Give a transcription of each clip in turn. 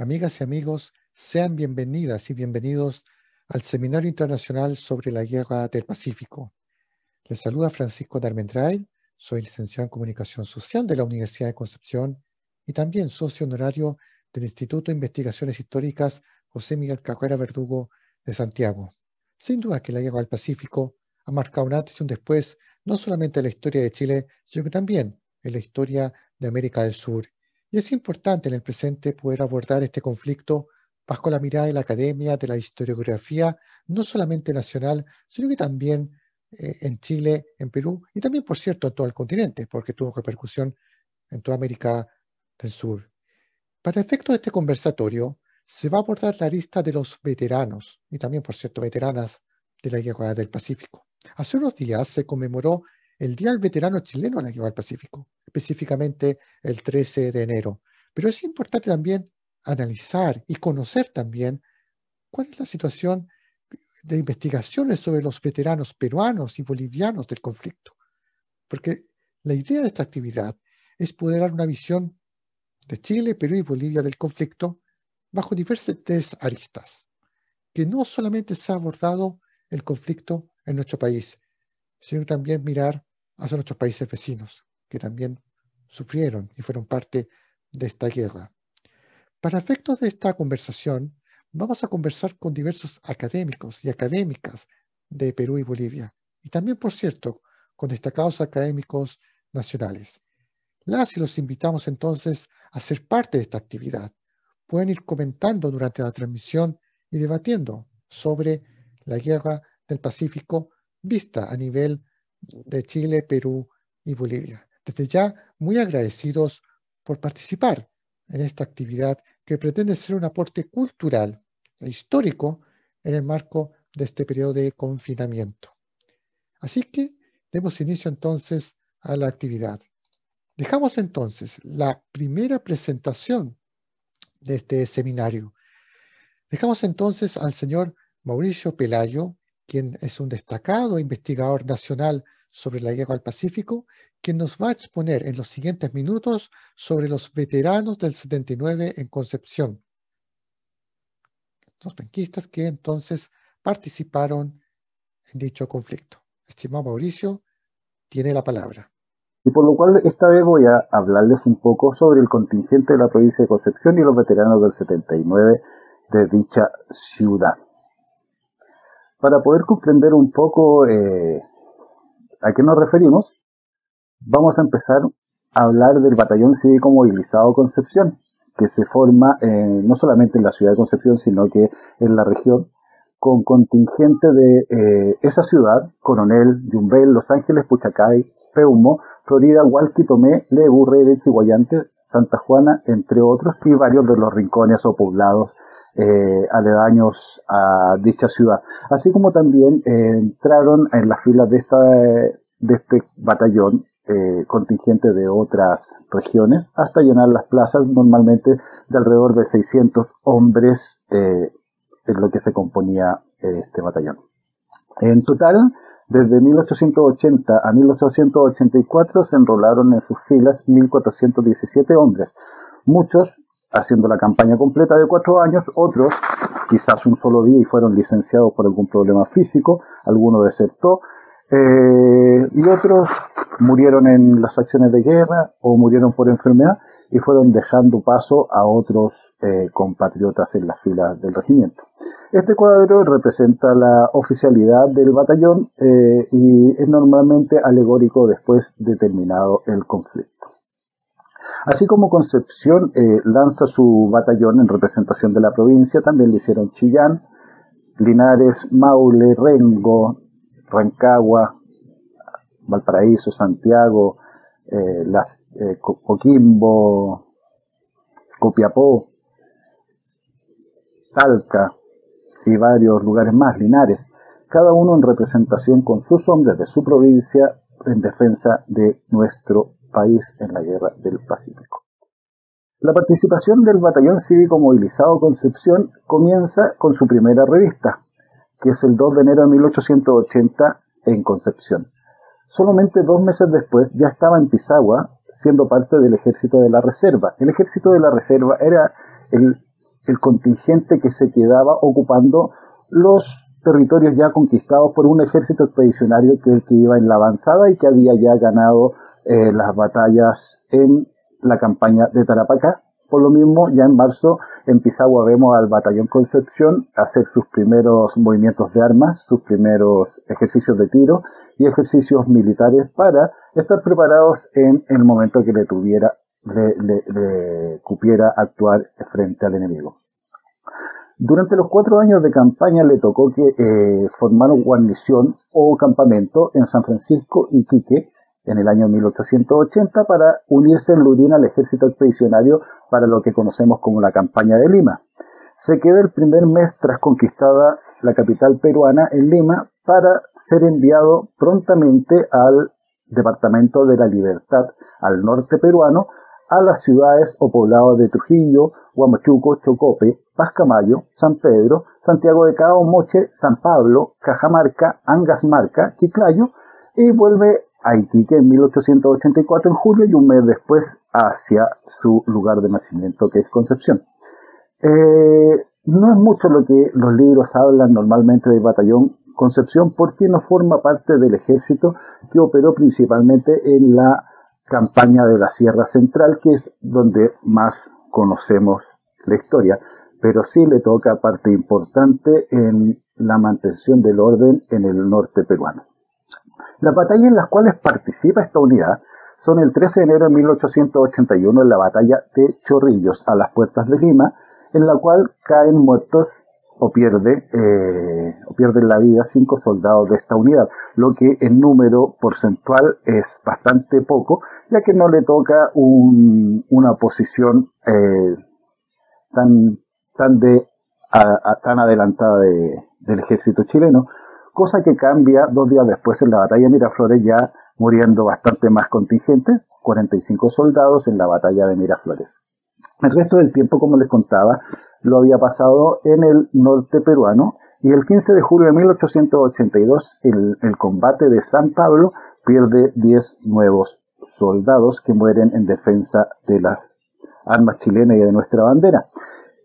Amigas y amigos, sean bienvenidas y bienvenidos al Seminario Internacional sobre la Guerra del Pacífico. Les saluda Francisco Darmendray, soy licenciado en Comunicación Social de la Universidad de Concepción y también socio honorario del Instituto de Investigaciones Históricas José Miguel Carrera Verdugo de Santiago. Sin duda que la Guerra del Pacífico ha marcado un antes y un después, no solamente en la historia de Chile, sino que también en la historia de América del Sur. Y es importante en el presente poder abordar este conflicto bajo la mirada de la academia, de la historiografía, no solamente nacional, sino que también en Chile, en Perú y también, por cierto, en todo el continente, porque tuvo repercusión en toda América del Sur. Para efectos de este conversatorio, se va a abordar la lista de los veteranos y también, por cierto, veteranas de la Guerra del Pacífico. Hace unos días se conmemoró el Día del Veterano Chileno de la Guerra del Pacífico, específicamente el 13 de enero. Pero es importante también analizar y conocer también cuál es la situación de investigaciones sobre los veteranos peruanos y bolivianos del conflicto. Porque la idea de esta actividad es poder dar una visión de Chile, Perú y Bolivia del conflicto bajo diversas aristas, que no solamente se ha abordado el conflicto en nuestro país, sino también mirar hacia nuestros países vecinos, que también sufrieron y fueron parte de esta guerra. Para efectos de esta conversación, vamos a conversar con diversos académicos y académicas de Perú y Bolivia, y también, por cierto, con destacados académicos nacionales. Las y los invitamos entonces a ser parte de esta actividad. Pueden ir comentando durante la transmisión y debatiendo sobre la guerra del Pacífico vista a nivel de Chile, Perú y Bolivia. Desde ya, muy agradecidos por participar en esta actividad que pretende ser un aporte cultural e histórico en el marco de este periodo de confinamiento. Así que demos inicio entonces a la actividad. Dejamos entonces la primera presentación de este seminario. Dejamos entonces al señor Mauricio Pelayo, quien es un destacado investigador nacional sobre la Guerra del Pacífico, quien nos va a exponer en los siguientes minutos sobre los veteranos del 79 en Concepción, los penquistas que entonces participaron en dicho conflicto. Estimado Mauricio, tiene la palabra. Y por lo cual esta vez voy a hablarles un poco sobre el contingente de la provincia de Concepción y los veteranos del 79 de dicha ciudad. Para poder comprender un poco a qué nos referimos, vamos a empezar a hablar del Batallón Cívico Movilizado Concepción, que se forma no solamente en la ciudad de Concepción, sino que en la región, con contingente de esa ciudad: Coronel, Yumbel, Los Ángeles, Puchacay, Peumo, Florida, Hualqui, Tomé, Lebu, Reyes, Chihuayante, Santa Juana, entre otros, y varios de los rincones o poblados aledaños a dicha ciudad. Así como también entraron en las filas de este batallón contingente de otras regiones, hasta llenar las plazas, normalmente de alrededor de 600 hombres, en lo que se componía este batallón. En total, desde 1880 a 1884 se enrolaron en sus filas 1.417 hombres, muchos haciendo la campaña completa de 4 años, otros quizás un solo día y fueron licenciados por algún problema físico, alguno desertó, y otros murieron en las acciones de guerra o murieron por enfermedad y fueron dejando paso a otros compatriotas en las filas del regimiento. Este cuadro representa la oficialidad del batallón y es normalmente alegórico después de terminado el conflicto. Así como Concepción lanza su batallón en representación de la provincia, también lo hicieron Chillán, Linares, Maule, Rengo, Rancagua, Valparaíso, Santiago, Coquimbo, Copiapó, Talca y varios lugares más, Linares, cada uno en representación con sus hombres de su provincia en defensa de nuestro país en la Guerra del Pacífico. La participación del Batallón Cívico Movilizado Concepción comienza con su primera revista, que es el 2 de enero de 1880 en Concepción. Solamente 2 meses después ya estaba en Pisagua, siendo parte del Ejército de la Reserva. El Ejército de la Reserva era el el contingente que se quedaba ocupando los territorios ya conquistados por un ejército expedicionario que es el que iba en la avanzada y que había ya ganado las batallas en la campaña de Tarapacá. Por lo mismo, ya en marzo en Pisagua vemos al batallón Concepción hacer sus primeros movimientos de armas, sus primeros ejercicios de tiro y ejercicios militares para estar preparados en el momento que le cupiera actuar frente al enemigo. Durante los 4 años de campaña le tocó que formaron guarnición o campamento en San Francisco y Quique en el año 1880 para unirse en Lurín al ejército expedicionario para lo que conocemos como la campaña de Lima. Se queda el primer mes tras conquistada la capital peruana en Lima para ser enviado prontamente al Departamento de la Libertad, al norte peruano, a las ciudades o poblados de Trujillo, Huamachuco, Chocope, Pascamayo, San Pedro, Santiago de Cabo, Moche, San Pablo, Cajamarca, Angasmarca, Chiclayo, y vuelve a Iquique en 1884 en julio y un mes después hacia su lugar de nacimiento, que es Concepción. No es mucho lo que los libros hablan normalmente del batallón Concepción porque no forma parte del ejército que operó principalmente en la campaña de la Sierra Central, que es donde más conocemos la historia, pero sí le toca parte importante en la mantención del orden en el norte peruano. Las batallas en las cuales participa esta unidad son el 13 de enero de 1881 en la batalla de Chorrillos, a las puertas de Lima, en la cual caen muertos o pierden la vida 5 soldados de esta unidad, lo que en número porcentual es bastante poco, ya que no le toca una posición tan adelantada del ejército chileno, cosa que cambia 2 días después en la batalla de Miraflores, ya muriendo bastante más contingente, 45 soldados en la batalla de Miraflores. El resto del tiempo, como les contaba, lo había pasado en el norte peruano, y el 15 de julio de 1882, el combate de San Pablo pierde 10 nuevos soldados que mueren en defensa de las armas chilenas y de nuestra bandera.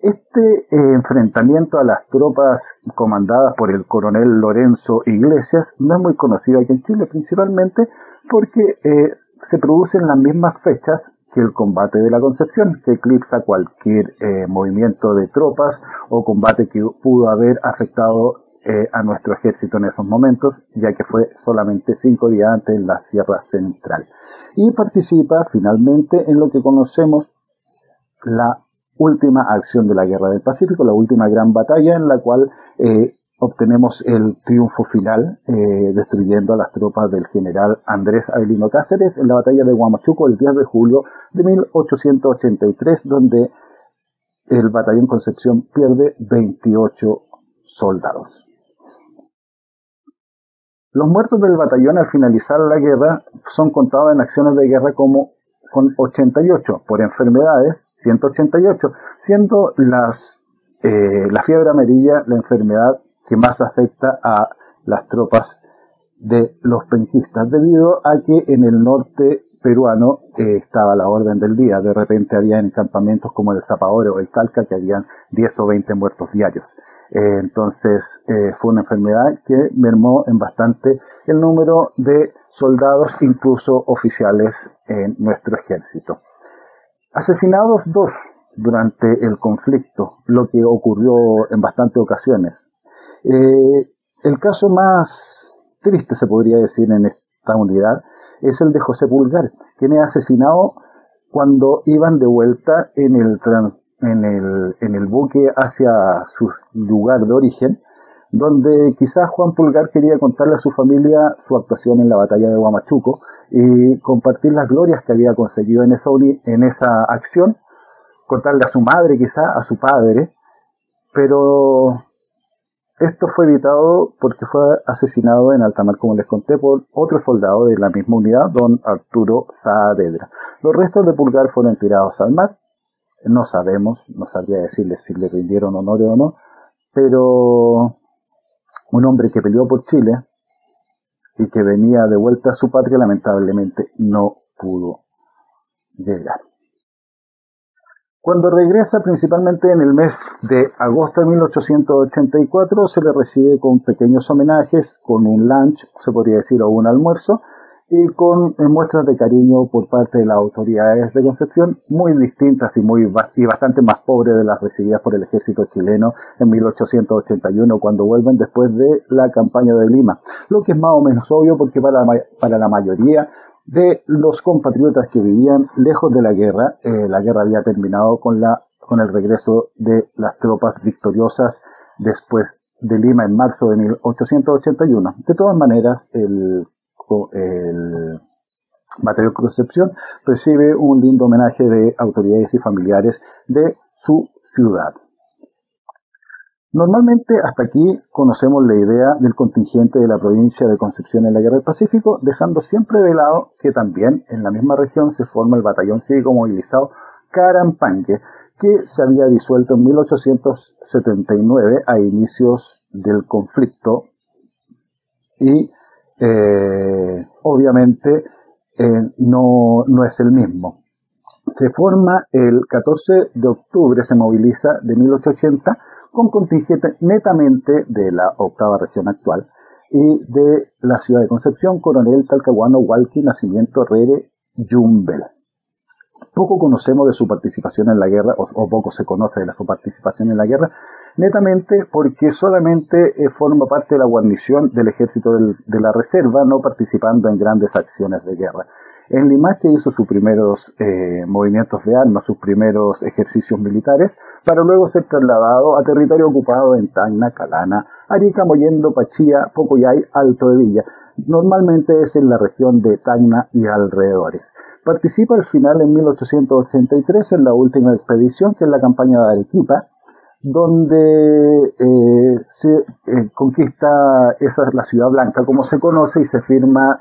Este enfrentamiento a las tropas comandadas por el coronel Lorenzo Iglesias no es muy conocido aquí en Chile, principalmente porque se produce en las mismas fechas que el combate de la Concepción, que eclipsa cualquier movimiento de tropas o combate que pudo haber afectado a nuestro ejército en esos momentos, ya que fue solamente 5 días antes en la Sierra Central. Y participa finalmente en lo que conocemos la última acción de la Guerra del Pacífico, la última gran batalla en la cual obtenemos el triunfo final, destruyendo a las tropas del general Andrés Avelino Cáceres en la batalla de Huamachuco el 10 de julio de 1883, donde el batallón Concepción pierde 28 soldados. Los muertos del batallón al finalizar la guerra son contados en acciones de guerra como con 88, por enfermedades 188, siendo la fiebre amarilla la enfermedad que más afecta a las tropas de los penquistas, debido a que en el norte peruano estaba la orden del día. De repente había en campamentos como el Zapaore o el Talca que habían 10 o 20 muertos diarios. Entonces fue una enfermedad que mermó en bastante el número de soldados, incluso oficiales en nuestro ejército. Asesinados 2 durante el conflicto, lo que ocurrió en bastantes ocasiones. El caso más triste, se podría decir, en esta unidad es el de José Pulgar, quien es asesinado cuando iban de vuelta en el buque hacia su lugar de origen, donde quizás Juan Pulgar quería contarle a su familia su actuación en la batalla de Huamachuco y compartir las glorias que había conseguido en esa acción, contarle a su madre, quizás a su padre, pero esto fue evitado porque fue asesinado en alta mar, como les conté, por otro soldado de la misma unidad, don Arturo Saavedra. Los restos de Pulgar fueron tirados al mar. No sabemos, no sabría decirles si le rindieron honores o no, pero un hombre que peleó por Chile y que venía de vuelta a su patria, lamentablemente no pudo llegar. Cuando regresa, principalmente en el mes de agosto de 1884, se le recibe con pequeños homenajes, con un lunch, se podría decir, o un almuerzo, y con muestras de cariño por parte de las autoridades de Concepción, muy distintas y bastante más pobres de las recibidas por el ejército chileno en 1881, cuando vuelven después de la campaña de Lima. Lo que es más o menos obvio, porque para la mayoría de los compatriotas que vivían lejos de la guerra había terminado con el regreso de las tropas victoriosas después de Lima en marzo de 1881. De todas maneras, el Batallón Concepción recibe un lindo homenaje de autoridades y familiares de su ciudad. Normalmente hasta aquí conocemos la idea del contingente de la provincia de Concepción en la Guerra del Pacífico, dejando siempre de lado que también en la misma región se forma el batallón cívico movilizado Carampangue, que se había disuelto en 1879 a inicios del conflicto y obviamente no es el mismo. Se forma el 14 de octubre, se moviliza de 1880 con contingente netamente de la octava región actual y de la ciudad de Concepción, Coronel, Talcahuano, Hualqui, Nacimiento, Rere, Yumbel. Poco conocemos de su participación en la guerra, o poco se conoce de su participación en la guerra, netamente porque solamente forma parte de la guarnición del ejército de la reserva, no participando en grandes acciones de guerra. En Limache hizo sus primeros movimientos de armas, sus primeros ejercicios militares, para luego ser trasladado a territorio ocupado en Tacna, Calana, Arica, Mollendo, Pachía, Pocoyay, Alto de Villa. Normalmente es en la región de Tacna y alrededores. Participa al final en 1883 en la última expedición, que es la campaña de Arequipa, donde se conquista la Ciudad Blanca, como se conoce, y se firma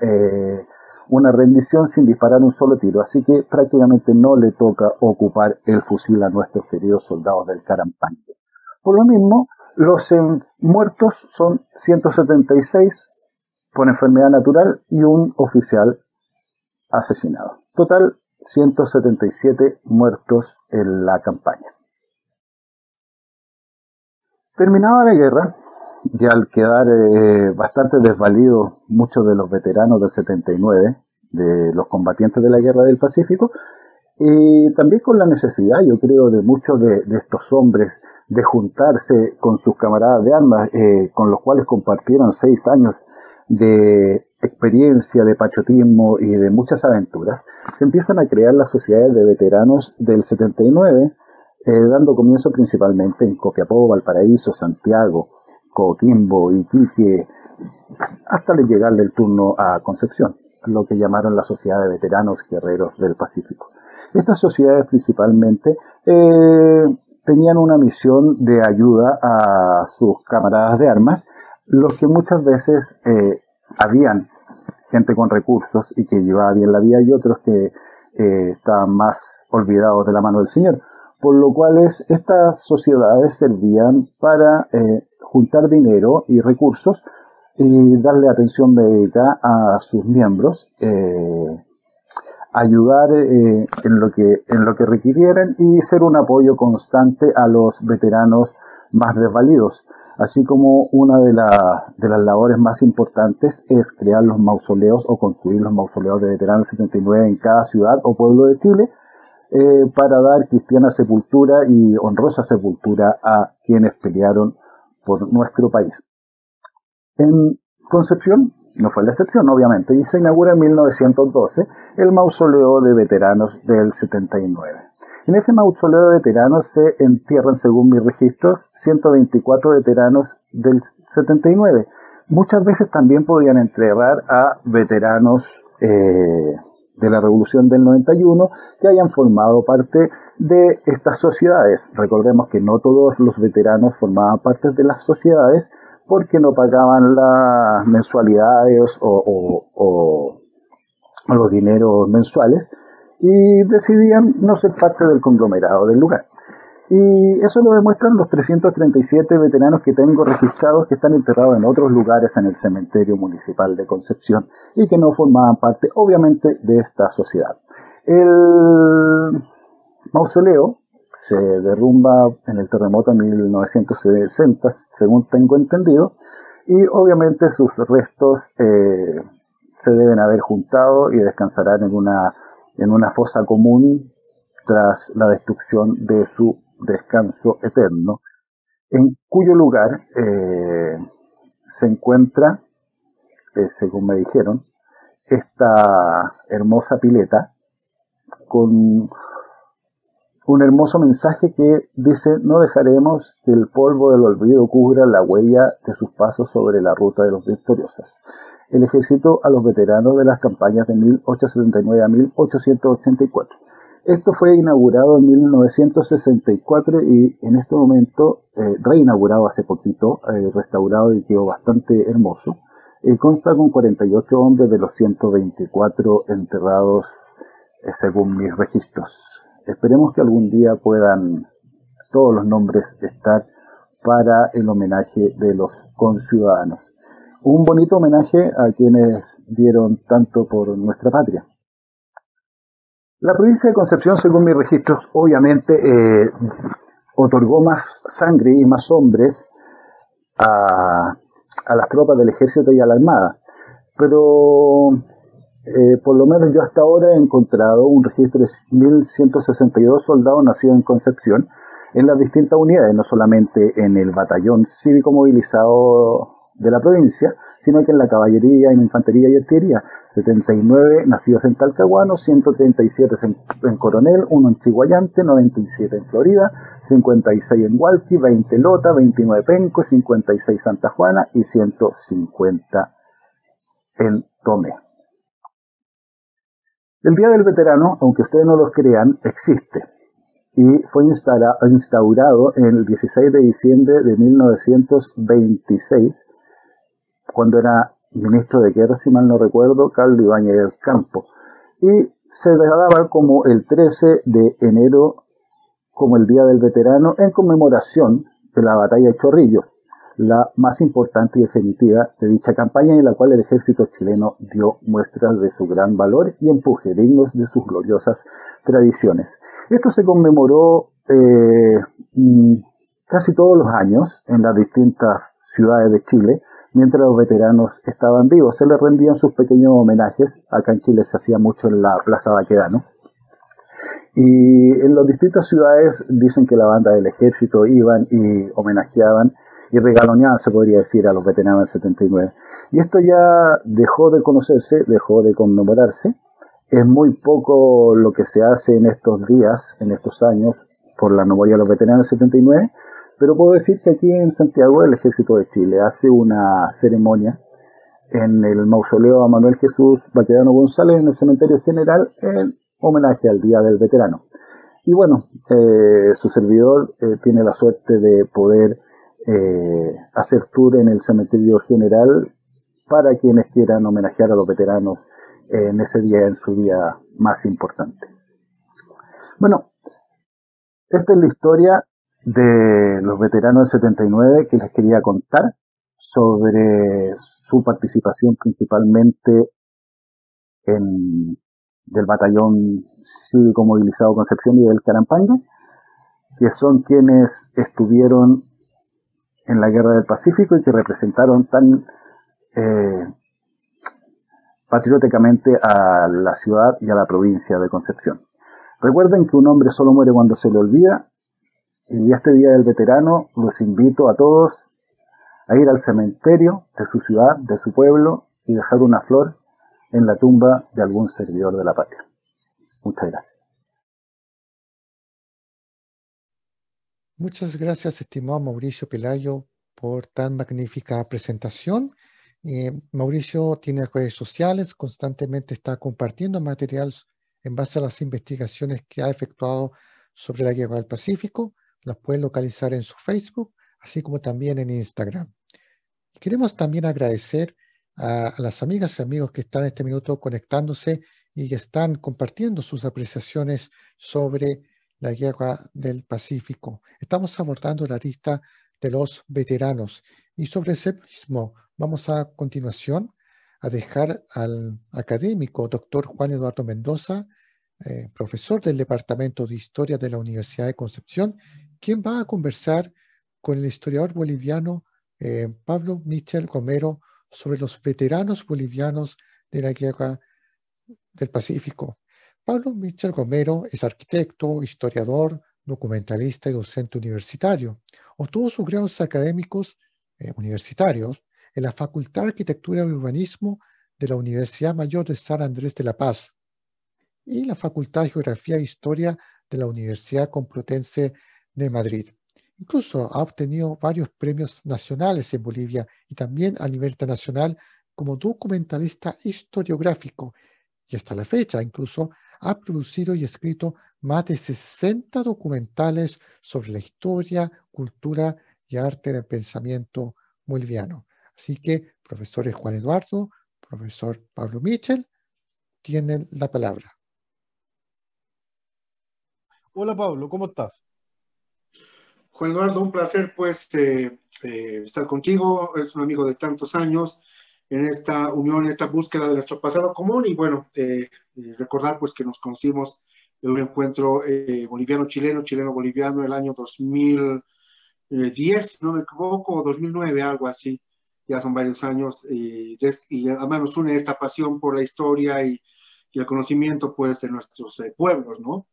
una rendición sin disparar un solo tiro, así que prácticamente no le toca ocupar el fusil a nuestros queridos soldados del Carampangue. Por lo mismo, los muertos son 176 por enfermedad natural y un oficial asesinado. Total, 177 muertos en la campaña. Terminada la guerra, y al quedar bastante desvalidos muchos de los veteranos del 79, de los combatientes de la Guerra del Pacífico, y también con la necesidad, yo creo, de muchos de estos hombres de juntarse con sus camaradas de armas, con los cuales compartieron 6 años de experiencia, de patriotismo y de muchas aventuras, se empiezan a crear las sociedades de veteranos del 79, dando comienzo principalmente en Copiapó, Valparaíso, Santiago, Coquimbo, Iquique, hasta llegarle el turno a Concepción, lo que llamaron la Sociedad de Veteranos Guerreros del Pacífico. Estas sociedades principalmente tenían una misión de ayuda a sus camaradas de armas, los que muchas veces habían gente con recursos y que llevaba bien la vida y otros que estaban más olvidados de la mano del Señor, por lo cual estas sociedades servían para juntar dinero y recursos y darle atención médica a sus miembros, ayudar en lo que requirieran y ser un apoyo constante a los veteranos más desvalidos. Así como una de las labores más importantes es crear los mausoleos o construir los mausoleos de veteranos 79 en cada ciudad o pueblo de Chile, para dar cristiana sepultura y honrosa sepultura a quienes pelearon por nuestro país. En Concepción no fue la excepción, obviamente, y se inaugura en 1912 el mausoleo de veteranos del 79. En ese mausoleo de veteranos se entierran, según mis registros, 124 veteranos del 79. Muchas veces también podían enterrar a veteranos de la Revolución del 91 que hayan formado parte de estas sociedades. Recordemos que no todos los veteranos formaban parte de las sociedades porque no pagaban las mensualidades o los dineros mensuales y decidían no ser parte del conglomerado del lugar. Y eso lo demuestran los 337 veteranos que tengo registrados que están enterrados en otros lugares en el cementerio municipal de Concepción y que no formaban parte, obviamente, de esta sociedad. El mausoleo se derrumba en el terremoto de 1960, según tengo entendido, y obviamente sus restos se deben haber juntado y descansarán en una fosa común tras la destrucción de su descanso eterno, en cuyo lugar se encuentra, según me dijeron, esta hermosa pileta con un hermoso mensaje que dice: no dejaremos que el polvo del olvido cubra la huella de sus pasos sobre la ruta de los victoriosos. El ejército a los veteranos de las campañas de 1879 a 1884. Esto fue inaugurado en 1964 y en este momento reinaugurado hace poquito, restaurado y quedó bastante hermoso. Consta con 48 hombres de los 124 enterrados según mis registros. Esperemos que algún día puedan todos los nombres estar para el homenaje de los conciudadanos. Un bonito homenaje a quienes dieron tanto por nuestra patria. La provincia de Concepción, según mis registros, obviamente otorgó más sangre y más hombres a las tropas del ejército y a la armada, pero por lo menos yo hasta ahora he encontrado un registro de 1.162 soldados nacidos en Concepción en las distintas unidades, no solamente en el batallón cívico movilizado de la provincia, sino que en la caballería, en infantería y artillería. 79 nacidos en Talcahuano, 137 en Coronel, 1 en Chiguayante, 97 en Florida, 56 en Hualqui, 20 en Lota, 29 Penco, 56 Santa Juana y 150 en Tomé. El Día del Veterano, aunque ustedes no lo crean, existe y fue instaurado el 16 de diciembre de 1926, cuando era ministro de Guerra, si mal no recuerdo, Carlos Ibáñez del Campo, y se daba como el 13 de enero como el Día del Veterano en conmemoración de la batalla de Chorrillos, la más importante y definitiva de dicha campaña, en la cual el ejército chileno dio muestras de su gran valor y empuje, dignos de sus gloriosas tradiciones. Esto se conmemoró casi todos los años en las distintas ciudades de Chile, mientras los veteranos estaban vivos. Se les rendían sus pequeños homenajes. Acá en Chile se hacía mucho en la Plaza Baquedano. Y en las distintas ciudades dicen que la banda del ejército iban y homenajeaban y regaloneaban, se podría decir, a los veteranos del 79. Y esto ya dejó de conocerse, dejó de conmemorarse. Es muy poco lo que se hace en estos días, en estos años, por la memoria de los veteranos del 79, pero puedo decir que aquí en Santiago el Ejército de Chile hace una ceremonia en el mausoleo a Manuel Jesús Baquedano González en el Cementerio General en homenaje al Día del Veterano. Y bueno, su servidor tiene la suerte de poder hacer tour en el Cementerio General para quienes quieran homenajear a los veteranos en ese día, en su día más importante. Bueno, esta es la historia de los veteranos del 79 que les quería contar sobre su participación principalmente del batallón cívico movilizado Concepción y del Carampaña, que son quienes estuvieron en la Guerra del Pacífico y que representaron tan patrióticamente a la ciudad y a la provincia de Concepción. Recuerden que un hombre solo muere cuando se le olvida, y este Día del Veterano los invito a todos a ir al cementerio de su ciudad, de su pueblo, y dejar una flor en la tumba de algún servidor de la patria. Muchas gracias. Muchas gracias, estimado Mauricio Pelayo, por tan magnífica presentación. Mauricio tiene redes sociales, constantemente está compartiendo material en base a las investigaciones que ha efectuado sobre la Guerra del Pacífico. Las pueden localizar en su Facebook, así como también en Instagram. Queremos también agradecer a las amigas y amigos que están en este minuto conectándose y que están compartiendo sus apreciaciones sobre la Guerra del Pacífico. Estamos abordando la lista de los veteranos y sobre ese mismo vamos a continuación a dejar al académico doctor Juan Eduardo Mendoza profesor del Departamento de Historia de la Universidad de Concepción, quien va a conversar con el historiador boliviano Pablo Michel Romero sobre los veteranos bolivianos de la Guerra del Pacífico. Pablo Michel Romero es arquitecto, historiador, documentalista y docente universitario. Obtuvo sus grados académicos universitarios en la Facultad de Arquitectura y Urbanismo de la Universidad Mayor de San Andrés de la Paz y la Facultad de Geografía e Historia de la Universidad Complutense de Madrid. Incluso ha obtenido varios premios nacionales en Bolivia y también a nivel internacional como documentalista historiográfico. Y hasta la fecha incluso ha producido y escrito más de 60 documentales sobre la historia, cultura y arte del pensamiento boliviano. Así que, profesores Juan Eduardo, profesor Pablo Michel, tienen la palabra. Hola Pablo, ¿cómo estás? Juan Eduardo, un placer pues estar contigo, es un amigo de tantos años en esta unión, en esta búsqueda de nuestro pasado común y bueno, recordar pues que nos conocimos en un encuentro boliviano-chileno, chileno-boliviano el año 2010, si no me equivoco, o 2009, algo así, ya son varios años y además nos une esta pasión por la historia y el conocimiento pues de nuestros pueblos, ¿no?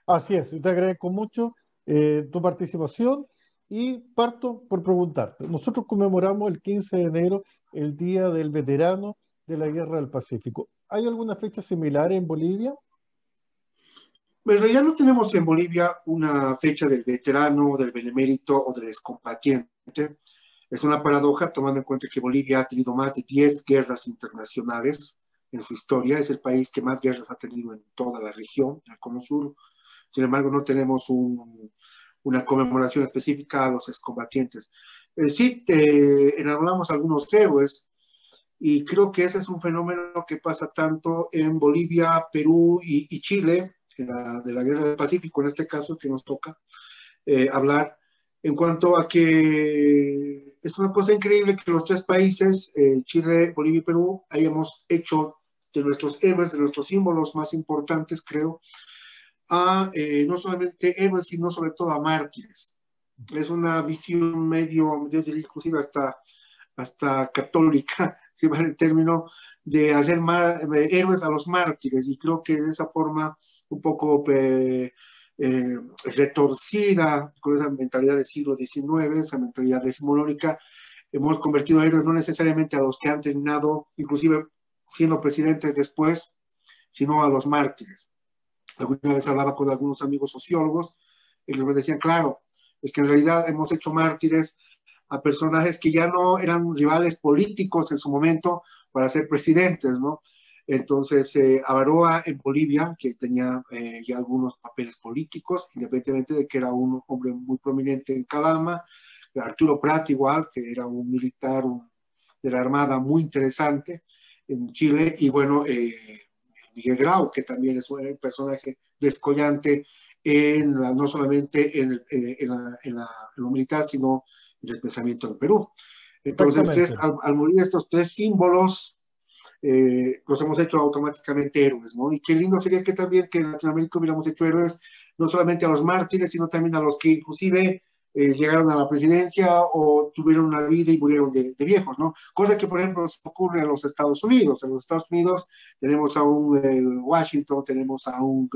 Así es, y te agradezco mucho tu participación y parto por preguntarte. Nosotros conmemoramos el 15 de enero el Día del Veterano de la Guerra del Pacífico. ¿Hay alguna fecha similar en Bolivia? Pues en realidad no tenemos en Bolivia una fecha del veterano, del benemérito o del excombatiente. Es una paradoja tomando en cuenta que Bolivia ha tenido más de 10 guerras internacionales en su historia. Es el país que más guerras ha tenido en toda la región, en el Cono Sur. Sin embargo, no tenemos una conmemoración específica a los excombatientes. Sí, enarbolamos algunos héroes y creo que ese es un fenómeno que pasa tanto en Bolivia, Perú y Chile, de la Guerra del Pacífico, en este caso que nos toca hablar, en cuanto a que es una cosa increíble que los tres países, Chile, Bolivia y Perú, hayamos hecho de nuestros héroes, de nuestros símbolos más importantes, creo, a no solamente héroes, sino sobre todo a mártires. Es una visión medio, yo diría inclusive hasta católica, si vale el término, de hacer héroes a los mártires, y creo que de esa forma un poco retorcida, con esa mentalidad del siglo XIX, esa mentalidad decimonónica, hemos convertido a héroes no necesariamente a los que han terminado, inclusive siendo presidentes después, sino a los mártires. Alguna vez hablaba con algunos amigos sociólogos, ellos me decían, claro, es que en realidad hemos hecho mártires a personajes que ya no eran rivales políticos en su momento para ser presidentes, ¿no? Entonces, Avaroa en Bolivia, que tenía ya algunos papeles políticos, independientemente de que era un hombre muy prominente en Calama, Arturo Prat igual, que era un militar de la Armada muy interesante en Chile, y bueno, Miguel Grau, que también es un personaje descollante no solamente en lo militar, sino en el pensamiento en Perú. Entonces, al morir estos tres símbolos, los hemos hecho automáticamente héroes, ¿no? Y qué lindo sería que también que en Latinoamérica hubiéramos hecho héroes, no solamente a los mártires, sino también a los que inclusive llegaron a la presidencia o tuvieron una vida y murieron de viejos, ¿no? Cosa que, por ejemplo, ocurre en los Estados Unidos. En los Estados Unidos tenemos a un Washington, tenemos a un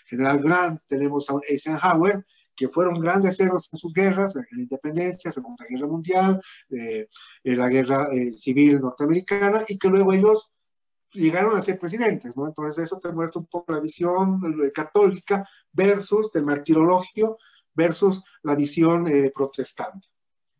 general Grant, tenemos a un Eisenhower, que fueron grandes héroes en sus guerras, la independencia, Segunda Guerra Mundial, la guerra civil norteamericana, y que luego ellos llegaron a ser presidentes, ¿no? Entonces eso te muestra un poco la visión católica versus del martirologio versus la visión protestante.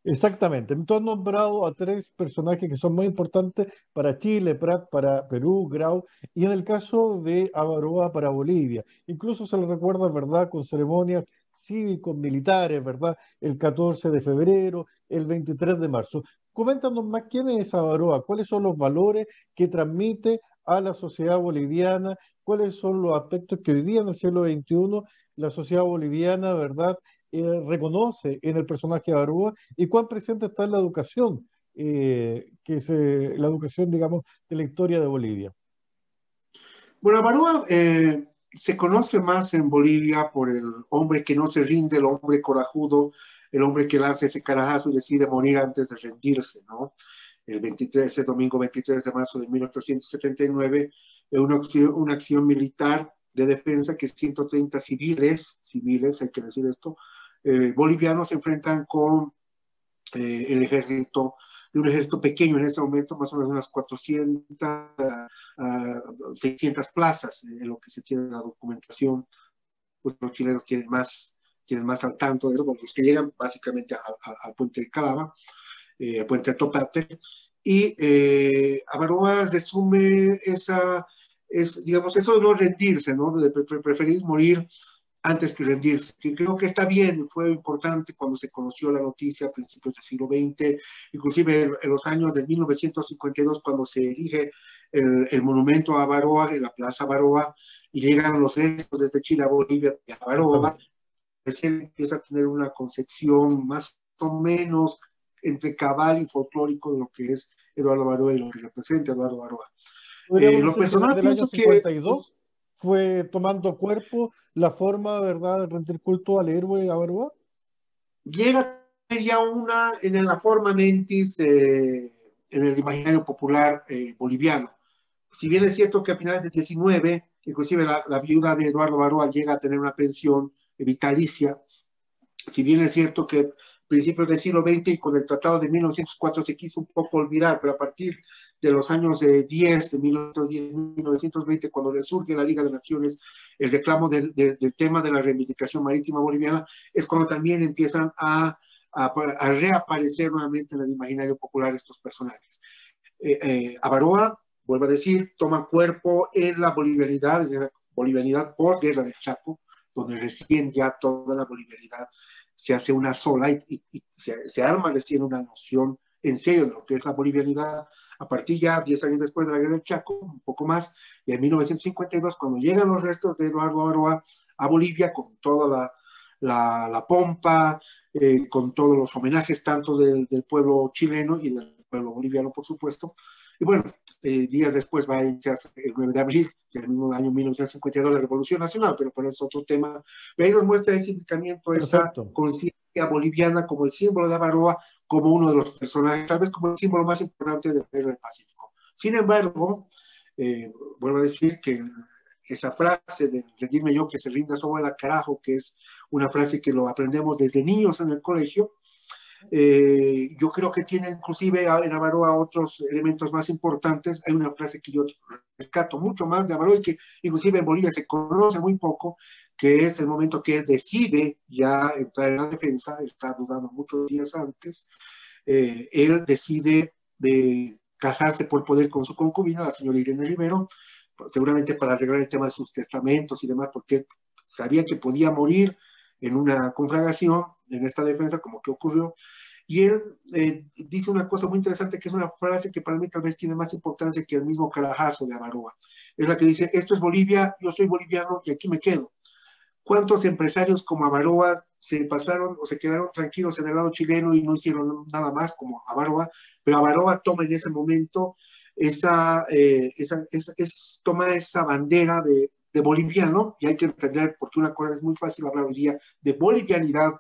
Exactamente. Tú has nombrado a tres personajes que son muy importantes para Chile, Prat para Perú, Grau, y en el caso de Avaroa para Bolivia. Incluso se le recuerda, ¿verdad?, con ceremonias cívicos, militares, ¿verdad?, el 14 de febrero, el 23 de marzo. Coméntanos más quién es Avaroa, cuáles son los valores que transmite a la sociedad boliviana, cuáles son los aspectos que hoy día en el siglo XXI la sociedad boliviana, ¿verdad?, reconoce en el personaje de Avaroa y cuán presente está en la educación, la educación, digamos, de la historia de Bolivia. Bueno, Avaroa se conoce más en Bolivia por el hombre que no se rinde, el hombre corajudo, el hombre que lanza ese carajazo y decide morir antes de rendirse, ¿no? Ese domingo 23 de marzo de 1879, una acción militar de defensa que 130 civiles, hay que decir esto, bolivianos se enfrentan con el ejército, de un ejército pequeño en ese momento, más o menos unas 400 a 600 plazas, en lo que se tiene la documentación. Pues los chilenos tienen más al tanto de eso, los que llegan básicamente al puente de Calama, al puente de Topate, y Avaroa resume digamos, eso de no rendirse, ¿no? De preferir morir antes que rendirse, que creo que está bien, fue importante cuando se conoció la noticia a principios del siglo XX, inclusive en los años de 1952, cuando se erige el monumento a Avaroa, en la Plaza Avaroa, y llegan los restos desde Chile a Bolivia de Avaroa, recién empieza a tener una concepción más o menos entre cabal y folclórico de lo que es Eduardo Avaroa y lo que representa Eduardo Avaroa. Podríamos Lo decir que personal desde el año pienso que 52 fue tomando cuerpo la forma, ¿verdad?, de rendir culto al héroe Avaroa. llega a tener ya en la forma mentis, en el imaginario popular boliviano. Si bien es cierto que a finales del 19, inclusive la viuda de Eduardo Avaroa llega a tener una pensión vitalicia, si bien es cierto que principios del siglo XX y con el Tratado de 1904 se quiso un poco olvidar, pero a partir de los años 10, de 1910, 1920, cuando resurge la Liga de Naciones, el reclamo del tema de la reivindicación marítima boliviana, es cuando también empiezan a reaparecer nuevamente en el imaginario popular estos personajes. Avaroa, vuelvo a decir, toma cuerpo en la bolivianidad post-guerra del Chaco, donde recién ya toda la bolivianidad se hace una sola y se arma recién una noción en serio de lo que es la bolivianidad. A partir ya 10 años después de la guerra del Chaco, un poco más, y en 1952, cuando llegan los restos de Eduardo Avaroa a Bolivia con toda la pompa, con todos los homenajes tanto del pueblo chileno y del pueblo boliviano, por supuesto. Y bueno, días después va a iniciarse el 9 de abril del mismo año 1952 la Revolución Nacional, pero por eso es otro tema. Pero ahí nos muestra ese implicamiento, esa conciencia boliviana como el símbolo de Avaroa, como uno de los personajes, tal vez como el símbolo más importante del Guerra del Pacífico. Sin embargo, vuelvo a decir que esa frase de rendirme yo que se rinda sobre la carajo, que es una frase que lo aprendemos desde niños en el colegio, yo creo que tiene inclusive en Avaroa otros elementos más importantes. Hay una frase que yo rescato mucho más de Avaroa y que inclusive en Bolivia se conoce muy poco, que es el momento que él decide ya entrar en la defensa, él está dudando muchos días antes, él decide de casarse por poder con su concubina, la señora Irene Rivero, seguramente para arreglar el tema de sus testamentos y demás, porque sabía que podía morir en una conflagración, en esta defensa, como que ocurrió. Y él dice una cosa muy interesante, que es una frase que para mí tal vez tiene más importancia que el mismo carajazo de Avaroa. Es la que dice, esto es Bolivia, yo soy boliviano y aquí me quedo. ¿Cuántos empresarios como Avaroa se pasaron o se quedaron tranquilos en el lado chileno y no hicieron nada más como Avaroa? Pero Avaroa toma en ese momento toma esa bandera de boliviano, y hay que entender, porque una cosa es muy fácil hablar hoy día de bolivianidad,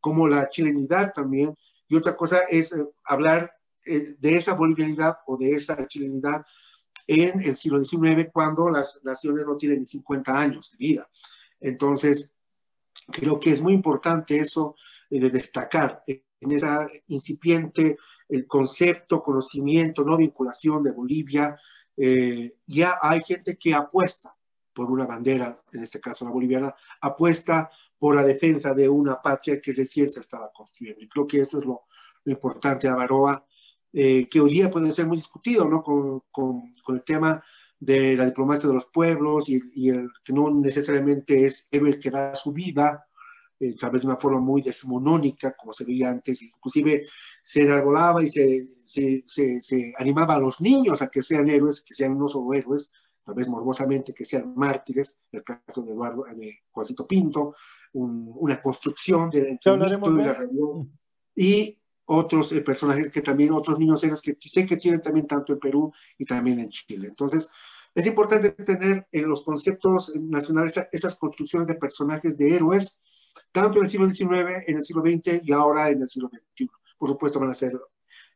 como la chilenidad también, y otra cosa es hablar de esa bolivianidad o de esa chilenidad en el siglo XIX, cuando las naciones no tienen ni 50 años de vida. Entonces, creo que es muy importante eso de destacar en esa incipiente el concepto, conocimiento, no vinculación de Bolivia. Ya hay gente que apuesta por una bandera, en este caso la boliviana, apuesta por la defensa de una patria que recién se estaba construyendo. Y creo que eso es lo importante de Avaroa, que hoy día puede ser muy discutido, ¿no? Con el tema de la diplomacia de los pueblos y el que no necesariamente es el que da su vida, tal vez de una forma muy decimonónica, como se veía antes, inclusive se enarbolaba y se animaba a los niños a que sean héroes, que sean no solo héroes, tal vez morbosamente que sean mártires, en el caso de Juancito Pinto, una construcción entre el mito y la religión, y otros personajes que también, otros niños héroes que sé que tienen también tanto en Perú y también en Chile. Entonces, Es importante tener en los conceptos nacionales esas construcciones de personajes de héroes, tanto en el siglo XIX, en el siglo XX y ahora en el siglo XXI. Por supuesto, van a ser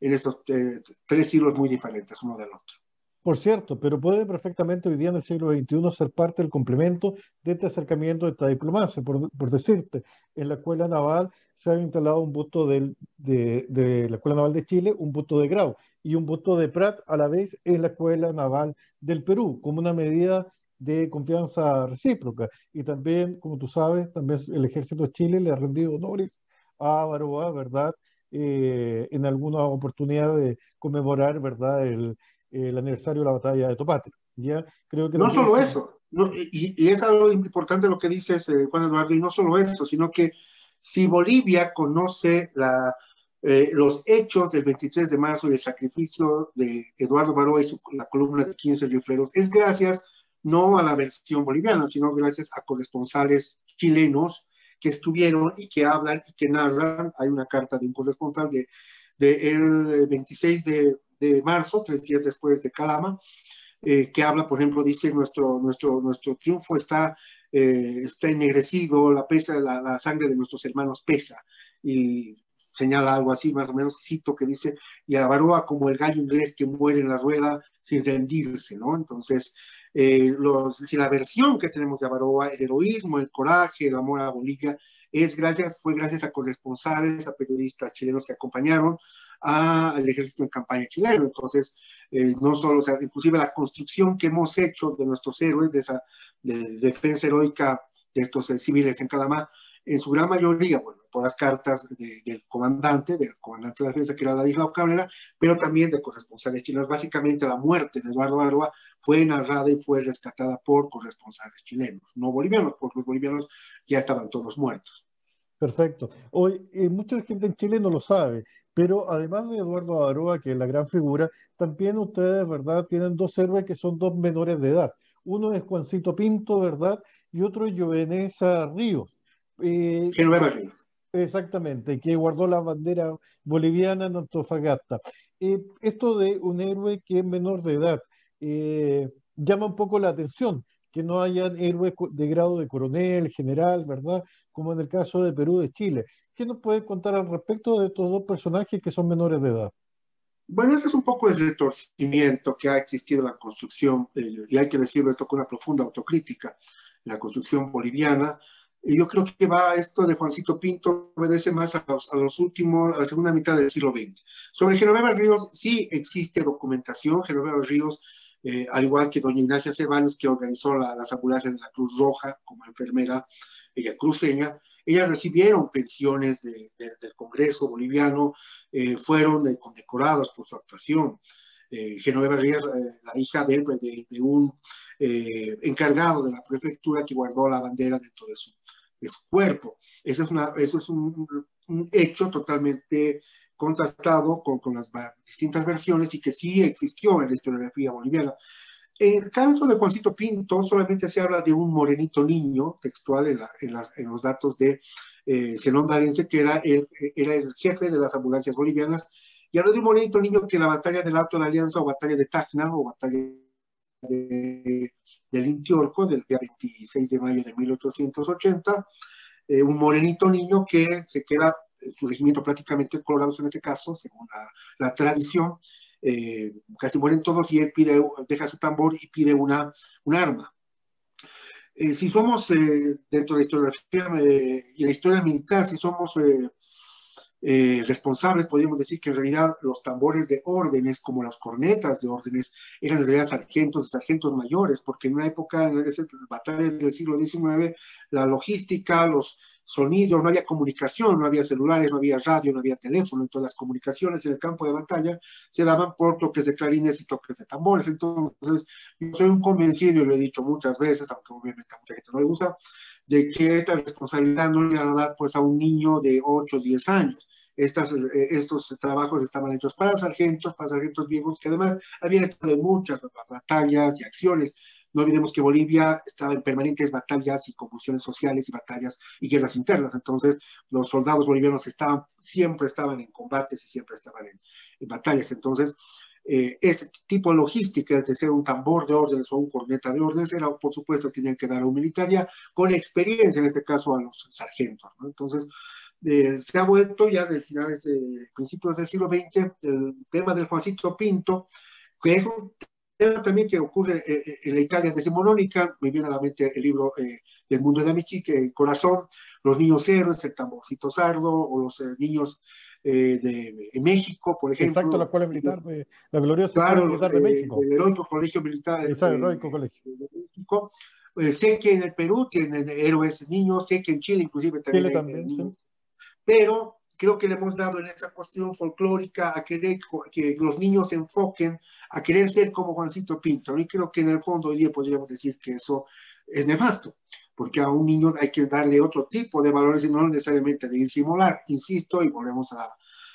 en estos tres siglos muy diferentes uno del otro. Por cierto, pero puede perfectamente hoy día en el siglo XXI ser parte del complemento de este acercamiento, de esta diplomacia. Por decirte, en la Escuela Naval se ha instalado un busto de la Escuela Naval de Chile, un busto de Grau y un busto de Prat a la vez en la Escuela Naval del Perú, como una medida de confianza recíproca. Y también, como tú sabes, también el Ejército de Chile le ha rendido honores a Baroa, ¿verdad? En alguna oportunidad de conmemorar, ¿verdad? El aniversario de la batalla de Topate. ¿Ya? Creo que No también solo eso, no, y es algo importante lo que dices, Juan Eduardo, y no solo eso, sino que si Bolivia conoce los hechos del 23 de marzo y el sacrificio de Eduardo Baroa y la columna de 15 rifleros, es gracias no a la versión boliviana, sino gracias a corresponsales chilenos que estuvieron y que hablan y que narran. Hay una carta de un corresponsal el 26 de marzo, 3 días después de Calama, que habla, por ejemplo, dice nuestro triunfo está ennegrecido, la sangre de nuestros hermanos pesa, y señala algo así, más o menos, cito, que dice, y a Baroa como el gallo inglés que muere en la rueda sin rendirse, ¿no? Entonces, si la versión que tenemos de Baroa, el heroísmo, el coraje, el amor a Bolivia, fue gracias a corresponsales, a periodistas chilenos que acompañaron al ejército en campaña chileno. Entonces, no solo, o sea, inclusive la construcción que hemos hecho de nuestros héroes, de esa defensa heroica de estos civiles en Calamá, en su gran mayoría, bueno, por las cartas del comandante de la defensa, que era Ladislao Cabrera, pero también de corresponsales chilenos. Básicamente la muerte de Eduardo Baroa fue narrada y fue rescatada por corresponsales chilenos, no bolivianos, porque los bolivianos ya estaban todos muertos. perfecto. Hoy, mucha gente en Chile no lo sabe, pero además de Eduardo Baroa, que es la gran figura, también ustedes, ¿verdad?, tienen dos héroes que son dos menores de edad. Uno es Juancito Pinto, ¿verdad? Y otro es Jovenesa Ríos. Eh, Genoveva Ríos. Exactamente, que guardó la bandera boliviana en Antofagasta. Esto de un héroe que es menor de edad llama un poco la atención, que no hayan héroes de grado de coronel, general, ¿verdad? Como en el caso de Perú, de Chile. ¿Qué nos puede contar al respecto de estos dos personajes que son menores de edad? Bueno, ese es un poco el retorcimiento que ha existido en la construcción, y hay que decirlo esto con una profunda autocrítica, en la construcción boliviana. Y yo creo que esto de Juancito Pinto obedece más a los últimos, a la segunda mitad del siglo XX. Sobre Genoveva Ríos, sí existe documentación. Genoveva Ríos, al igual que doña Ignacia Ceballos, que organizó las ambulancias de la Cruz Roja como enfermera, ella cruceña, ellas recibieron pensiones del Congreso boliviano, fueron condecorados por su actuación. Genoveva Ríos, la hija de un encargado de la prefectura que guardó la bandera dentro de su cuerpo. Eso es un hecho totalmente contrastado con las distintas versiones y que sí existió en la historiografía boliviana. En el caso de Juancito Pinto, solamente se habla de un morenito niño, textual en los datos de Zenón Darense, que era el jefe de las ambulancias bolivianas, y habla de un morenito niño que en la batalla del Alto de la Alianza, o batalla de Tacna, o batalla del Intiorco, del día 26 de mayo de 1880, un morenito niño que se queda, su regimiento prácticamente colorados en este caso, según la tradición, casi mueren todos y él deja su tambor y pide un arma. Si somos, dentro de la historiografía y la historia militar, si somos responsables, podríamos decir que en realidad los tambores de órdenes, como las cornetas de órdenes, eran en realidad sargentos y sargentos mayores, porque en una época, en esas batallas del siglo XIX, la logística, los sonidos, no había comunicación, no había celulares, no había radio, no había teléfono, entonces las comunicaciones en el campo de batalla se daban por toques de clarines y toques de tambores. Entonces, yo soy un convencido, y lo he dicho muchas veces, aunque obviamente a mucha gente no le gusta, de que esta responsabilidad no le van a dar pues a un niño de 8 o 10 años. Estos trabajos estaban hechos para sargentos viejos, que además habían estado en muchas batallas y acciones. No olvidemos que Bolivia estaba en permanentes batallas y convulsiones sociales y batallas y guerras internas. Entonces, los soldados bolivianos siempre estaban en combates y siempre estaban en batallas. Entonces, este tipo de logística, de ser un tambor de órdenes o un corneta de órdenes, era, por supuesto, tenían que dar a un militar ya con experiencia, en este caso a los sargentos, ¿no? Entonces, se ha vuelto ya del finales de principios del siglo XX el tema del Juancito Pinto, que es un tema también que ocurre en la Italia decimonónica. Me viene a la mente el libro del Mundo de Amici, que el corazón, los niños héroes, el tamborcito sardo, o los niños de México, por Exacto, la ejemplo. escuela militar de la gloriosa escuela Claro, militar de México. el heroico colegio militar Ese heroico colegio. de México. Sé que en el Perú tienen héroes niños, sé que en Chile inclusive también Chile hay también, niños, sí. pero creo que le hemos dado en esa cuestión folclórica a querer que los niños se enfoquen a querer ser como Juancito Pinto, y creo que en el fondo hoy día podríamos decir que eso es nefasto, porque a un niño hay que darle otro tipo de valores y no necesariamente de disimular. Insisto, y volvemos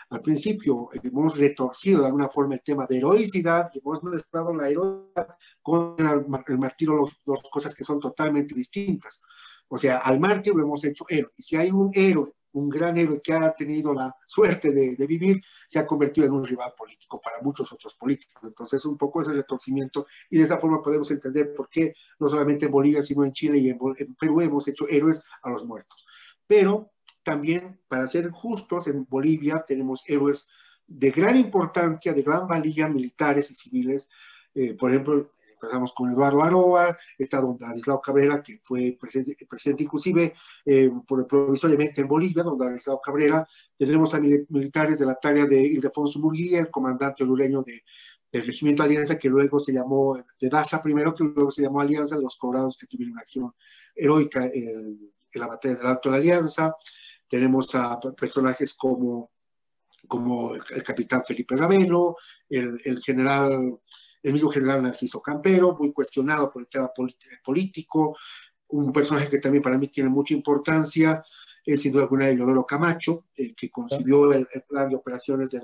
al principio, hemos retorcido de alguna forma el tema de heroicidad y hemos mezclado la heroicidad con el martirio, dos cosas que son totalmente distintas. O sea, al mártir lo hemos hecho héroe. Y si hay un héroe, un gran héroe que ha tenido la suerte de vivir, se ha convertido en un rival político para muchos otros políticos. Entonces, un poco ese retorcimiento, y de esa forma podemos entender por qué no solamente en Bolivia, sino en Chile y en Perú hemos hecho héroes a los muertos. Pero también, para ser justos, en Bolivia tenemos héroes de gran importancia, de gran valía, militares y civiles. Por ejemplo, empezamos con Eduardo Aroa, está don Ladislao Cabrera, que fue presidente inclusive provisoriamente en Bolivia, don Ladislao Cabrera. Tenemos a militares de la talla de Ildefonso Murguía, el comandante hondureño del Regimiento Alianza, que luego se llamó de Daza primero, que luego se llamó Alianza, de los Colorados, que tuvieron una acción heroica en la batalla del Alto de la Alianza. Tenemos a personajes como el capitán Felipe Ravelo, el mismo general Narciso Campero, muy cuestionado por el tema político. Un personaje que también para mí tiene mucha importancia es sin duda alguna Eleodoro Camacho, que concibió el plan de operaciones de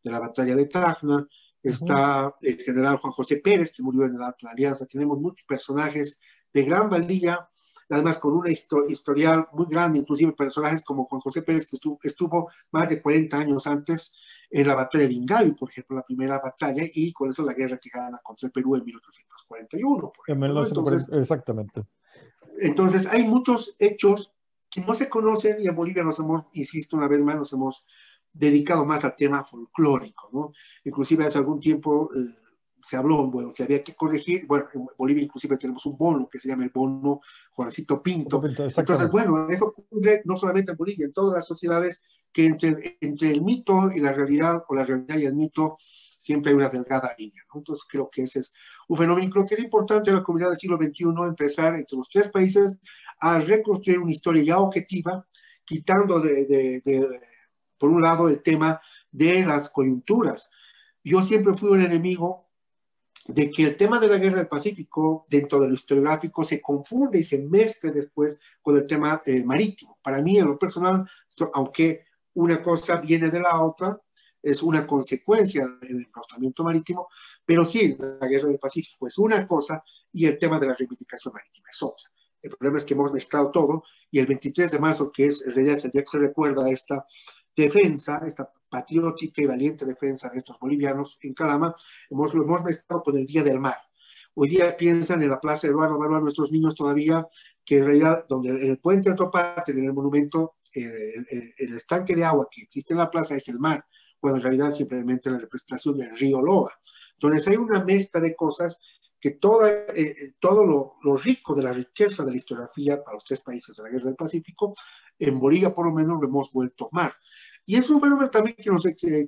la batalla de Tacna. Está el general Juan José Pérez, que murió en la Alianza. Tenemos muchos personajes de gran valía, además con una historial muy grande, inclusive personajes como Juan José Pérez, que estuvo más de 40 años antes en la batalla de Ingavi, por ejemplo, la primera batalla, y con eso la guerra que gana contra el Perú en 1841. Por ejemplo, ¿no? Exactamente. Entonces, hay muchos hechos que no se conocen, y en Bolivia insisto una vez más, nos hemos dedicado más al tema folclórico, ¿no? Inclusive hace algún tiempo se habló, bueno, que había que corregir. Bueno, en Bolivia inclusive tenemos un bono que se llama el bono Juancito Pinto. Entonces, bueno, eso ocurre no solamente en Bolivia, en todas las sociedades, que entre el mito y la realidad, o la realidad y el mito, siempre hay una delgada línea, ¿no? Entonces creo que ese es un fenómeno. Creo que es importante en la comunidad del siglo XXI empezar entre los tres países a reconstruir una historia ya objetiva, quitando por un lado el tema de las coyunturas. Yo siempre fui un enemigo de que el tema de la guerra del Pacífico dentro de lo historiográfico se confunde y se mezcle después con el tema marítimo. Para mí, en lo personal, aunque una cosa viene de la otra, es una consecuencia del enclaustramiento marítimo, pero sí, la guerra del Pacífico es una cosa y el tema de la reivindicación marítima es otra. El problema es que hemos mezclado todo, y el 23 de marzo, que es en realidad el día que se recuerda esta defensa, esta patriótica y valiente defensa de estos bolivianos en Calama, lo hemos mezclado con el Día del Mar. Hoy día piensan en la Plaza Eduardo Aroa nuestros niños todavía, que en realidad, donde en el puente Atropate, en el monumento, el estanque de agua que existe en la plaza es el mar, cuando en realidad simplemente la representación del río Loa. Entonces hay una mezcla de cosas que todo lo rico de la riqueza de la historiografía para los tres países de la guerra del Pacífico, en Bolivia por lo menos lo hemos vuelto mar. Y es un fenómeno también que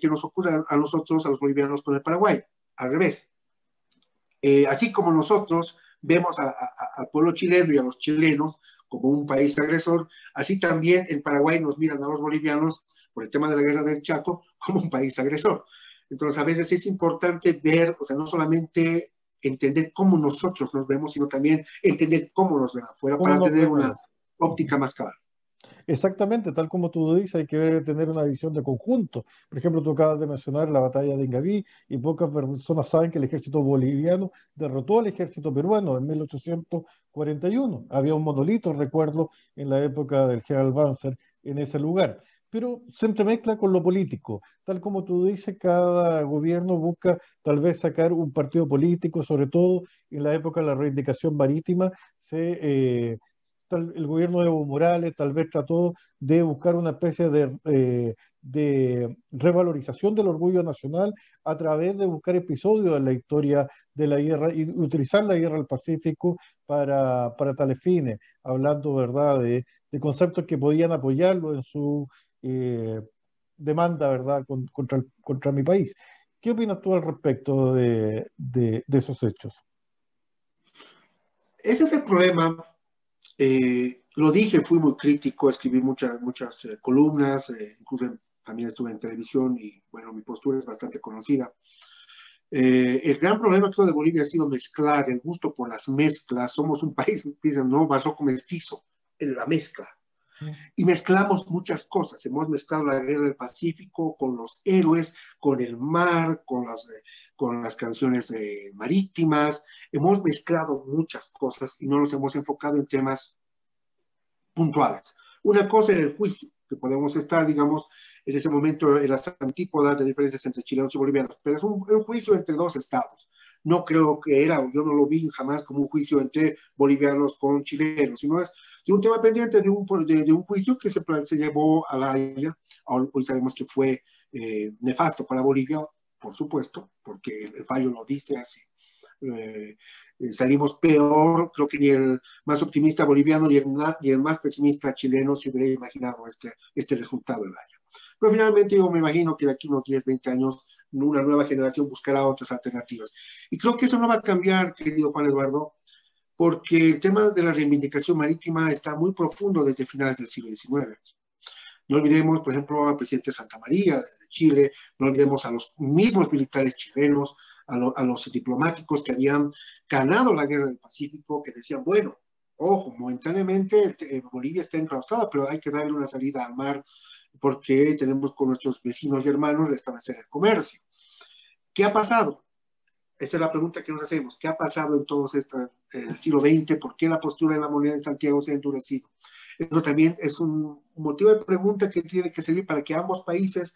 nos ocurre a nosotros, a los bolivianos, con el Paraguay, al revés. Así como nosotros vemos al pueblo chileno y a los chilenos como un país agresor, así también en Paraguay nos miran a los bolivianos, por el tema de la guerra del Chaco, como un país agresor. Entonces, a veces es importante ver, o sea, no solamente entender cómo nosotros nos vemos, sino también entender cómo nos ven afuera, para tener una óptica más cabal. Exactamente, tal como tú dices, hay que tener una visión de conjunto. Por ejemplo, tú acabas de mencionar la batalla de Ingaví, y pocas personas saben que el ejército boliviano derrotó al ejército peruano en 1841. Había un monolito, recuerdo, en la época del general Banzer en ese lugar. pero se entremezcla con lo político. Tal como tú dices, cada gobierno busca tal vez sacar un partido político, sobre todo en la época de la reivindicación marítima, el gobierno de Evo Morales tal vez trató de buscar una especie de revalorización del orgullo nacional a través de buscar episodios en la historia de la guerra y utilizar la guerra del Pacífico para tales fines, hablando, ¿verdad?, de conceptos que podían apoyarlo en su eh, demanda, ¿verdad?, contra mi país. ¿Qué opinas tú al respecto de esos hechos? Ese es el problema. Lo dije, fui muy crítico, escribí muchas columnas, incluso también estuve en televisión y bueno, mi postura es bastante conocida. El gran problema creo de Bolivia ha sido mezclar el gusto por las mezclas. Somos un país, dicen, ¿no? Barroco mestizo, en la mezcla. Y mezclamos muchas cosas. Hemos mezclado la guerra del Pacífico con los héroes, con el mar, con las canciones marítimas. Hemos mezclado muchas cosas y no nos hemos enfocado en temas puntuales. Una cosa era el juicio, que podemos estar, digamos, en ese momento en las antípodas de diferencias entre chilenos y bolivianos, pero es un juicio entre dos estados. No creo que era, yo no lo vi jamás como un juicio entre bolivianos con chilenos, sino es de un tema pendiente de un juicio que se llevó a la Haya. Hoy sabemos que fue nefasto para Bolivia, por supuesto, porque el fallo lo dice así. Salimos peor, creo que ni el más optimista boliviano ni el más pesimista chileno se hubiera imaginado este resultado del año. Pero finalmente yo me imagino que de aquí unos 10, 20 años una nueva generación buscará otras alternativas. Y creo que eso no va a cambiar, querido Juan Eduardo, porque el tema de la reivindicación marítima está muy profundo desde finales del siglo XIX. No olvidemos, por ejemplo, al presidente Santa María de Chile, no olvidemos a los mismos militares chilenos, a los diplomáticos que habían ganado la guerra del Pacífico, que decían, bueno, ojo, momentáneamente Bolivia está enclaustrada, pero hay que darle una salida al mar porque tenemos con nuestros vecinos y hermanos restablecer el comercio. ¿Qué ha pasado? Esa es la pregunta que nos hacemos. ¿Qué ha pasado en todo el siglo XX? ¿Por qué la postura de la moneda en Santiago se ha endurecido? Eso también es un motivo de pregunta que tiene que servir para que ambos países,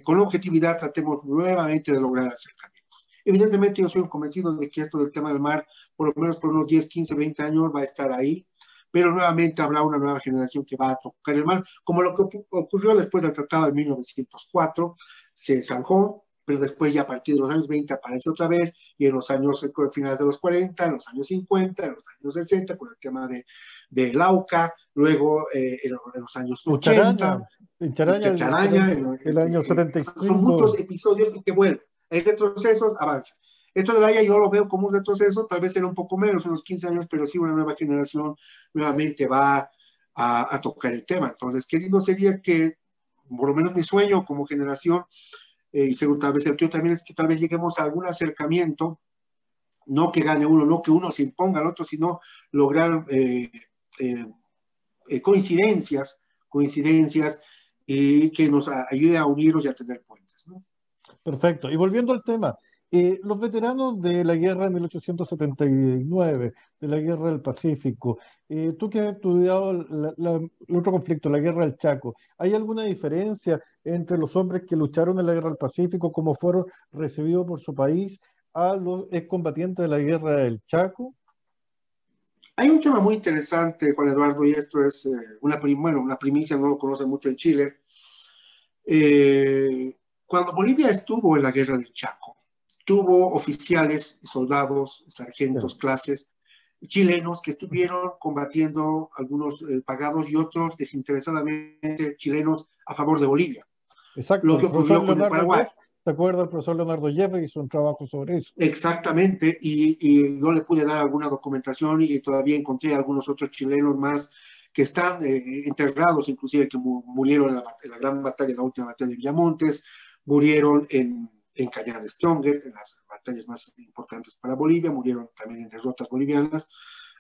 con objetividad, tratemos nuevamente de lograr acercamientos. Evidentemente, yo soy convencido de que esto del tema del mar, por lo menos por unos 10, 15, 20 años, va a estar ahí, pero nuevamente habrá una nueva generación que va a tocar el mar, como lo que ocurrió después del Tratado de 1904, se zanjó, pero después ya a partir de los años 20 aparece otra vez, y en los años finales de los 40, en los años 50, en los años 60, con el tema de Lauca, luego en los años 80, En Charaña, el año son muchos 75. episodios y que vuelven. Hay retrocesos, avanza. Esto de la Haya yo lo veo como un retroceso, tal vez será un poco menos, unos 15 años, pero sí una nueva generación nuevamente va a tocar el tema. Entonces, qué lindo sería que, por lo menos mi sueño como generación, y seguro tal vez el tuyo también, es que tal vez lleguemos a algún acercamiento, no que gane uno, no que uno se imponga al otro, sino lograr coincidencias y que nos ayude a unirnos y a tener puentes, ¿no? Perfecto. Y volviendo al tema, los veteranos de la guerra de 1879, de la guerra del Pacífico, tú que has estudiado el otro conflicto, la guerra del Chaco, ¿hay alguna diferencia entre los hombres que lucharon en la guerra del Pacífico, cómo fueron recibidos por su país, a los excombatientes de la guerra del Chaco? Hay un tema muy interesante, Juan Eduardo, y esto es una primicia, no lo conoce mucho en Chile. Cuando Bolivia estuvo en la guerra del Chaco, tuvo oficiales, soldados, sargentos, Sí. clases chilenos que estuvieron combatiendo, algunos pagados y otros desinteresadamente chilenos a favor de Bolivia. Exacto, Lo que el profesor ocurrió con el Leonardo Paraguay. Jeff, ¿te acuerdas? El profesor Leonardo Jeff hizo un trabajo sobre eso. Exactamente, y yo le pude dar alguna documentación y todavía encontré algunos otros chilenos más que están enterrados, inclusive que murieron en la gran batalla, en la última batalla de Villamontes, murieron en Cañada de Stronger, en las batallas más importantes para Bolivia, murieron también en derrotas bolivianas,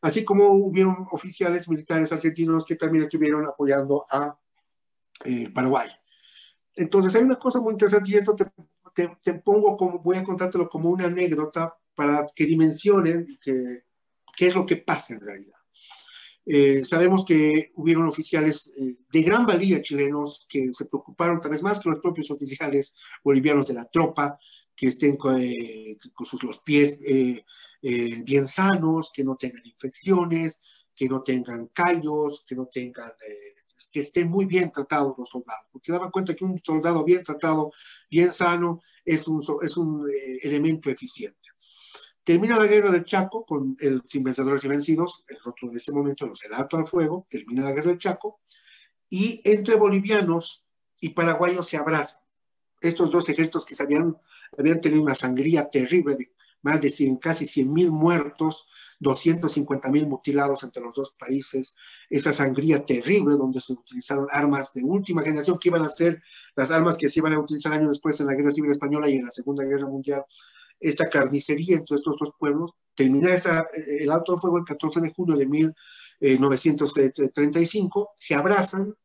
así como hubieron oficiales militares argentinos que también estuvieron apoyando a Paraguay. Entonces hay una cosa muy interesante y esto te pongo como, voy a contártelo como una anécdota para que dimensionen qué es lo que pasa en realidad. Sabemos que hubieron oficiales de gran valía chilenos que se preocuparon tal vez más que los propios oficiales bolivianos de la tropa, que estén con los pies bien sanos, que no tengan infecciones, que no tengan callos, que no tengan, que estén muy bien tratados los soldados. Porque se daban cuenta que un soldado bien tratado, bien sano, es un elemento eficiente. Termina la guerra del Chaco con el Sin Vencedores y Vencidos, el rótulo de ese momento, el alto al fuego, termina la guerra del Chaco, y entre bolivianos y paraguayos se abrazan. Estos dos ejércitos que habían tenido una sangría terrible de más de 100, casi 100.000 muertos, 250.000 mutilados entre los dos países, esa sangría terrible donde se utilizaron armas de última generación que iban a ser las armas que se iban a utilizar años después en la Guerra Civil Española y en la Segunda Guerra Mundial. Esta carnicería entre estos dos pueblos, termina el alto al fuego el 14 de junio de 1935, se abrazan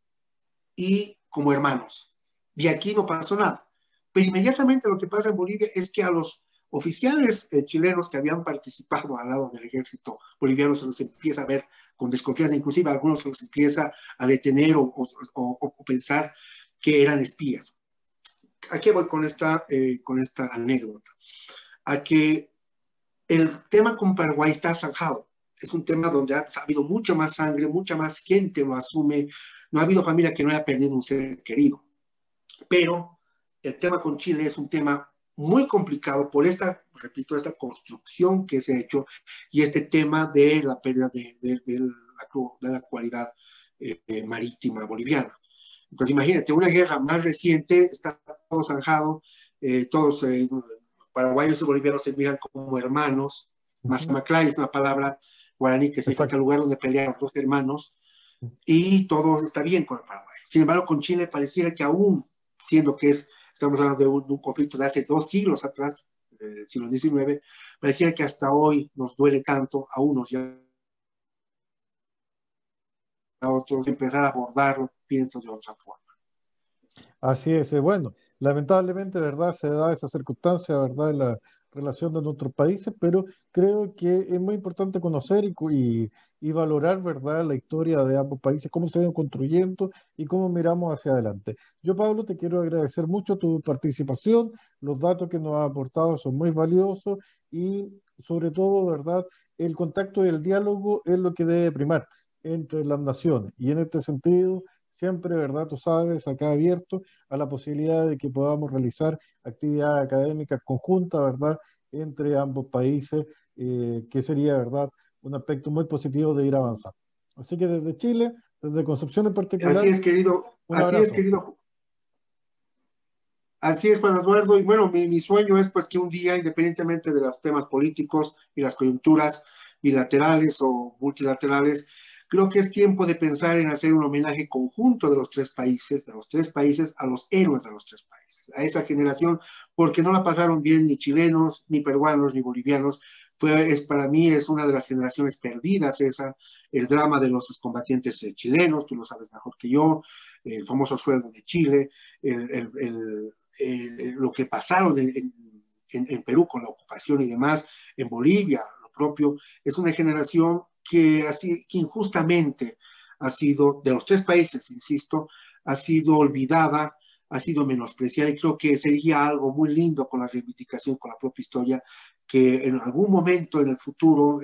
y como hermanos. Y aquí no pasó nada. Pero inmediatamente lo que pasa en Bolivia es que a los oficiales chilenos que habían participado al lado del ejército boliviano se los empieza a ver con desconfianza, inclusive a algunos se los empieza a detener o pensar que eran espías. ¿A qué voy con esta anécdota? A que el tema con Paraguay está zanjado. Es un tema donde ha habido mucha más sangre, mucha más gente lo asume. No ha habido familia que no haya perdido un ser querido. Pero el tema con Chile es un tema muy complicado por esta construcción que se ha hecho y este tema de la pérdida de la cualidad marítima boliviana. Entonces, imagínate, una guerra más reciente, está todo zanjado, todos paraguayos y bolivianos se miran como hermanos. Masamaclay es una palabra guaraní que significa lugar donde pelean los dos hermanos, y todo está bien con el Paraguay. Sin embargo, con Chile pareciera que aún, siendo que estamos hablando de un conflicto de hace 2 siglos atrás, siglo XIX, pareciera que hasta hoy nos duele tanto a unos y a otros empezar a abordarlo, pienso, de otra forma. Así es, bueno, lamentablemente, ¿verdad? Se da esa circunstancia, ¿verdad? En la relación de nuestros países, pero creo que es muy importante conocer y valorar, ¿verdad? La historia de ambos países, cómo se van construyendo y cómo miramos hacia adelante. Yo, Pablo, te quiero agradecer mucho tu participación, los datos que nos has aportado son muy valiosos y sobre todo, ¿verdad? El contacto y el diálogo es lo que debe primar entre las naciones y en este sentido siempre, ¿verdad? Tú sabes, acá abierto a la posibilidad de que podamos realizar actividades académicas conjuntas, ¿verdad? Entre ambos países, que sería, ¿verdad? Un aspecto muy positivo de ir avanzando. Así que desde Chile, desde Concepción en particular, así es, querido, un así abrazo. es, querido. Así es, Juan Eduardo, y bueno, mi sueño es pues que un día, independientemente de los temas políticos y las coyunturas bilaterales o multilaterales, creo que es tiempo de pensar en hacer un homenaje conjunto de los tres países, a los héroes de los tres países, a esa generación, porque no la pasaron bien ni chilenos, ni peruanos, ni bolivianos. Para mí es una de las generaciones perdidas el drama de los combatientes chilenos, tú lo sabes mejor que yo, el famoso sueldo de Chile, lo que pasaron en Perú con la ocupación y demás, en Bolivia, lo propio, es una generación que injustamente ha sido, de los tres países, insisto, ha sido olvidada, ha sido menospreciada, y creo que sería algo muy lindo con la reivindicación, con la propia historia, que en algún momento en el futuro,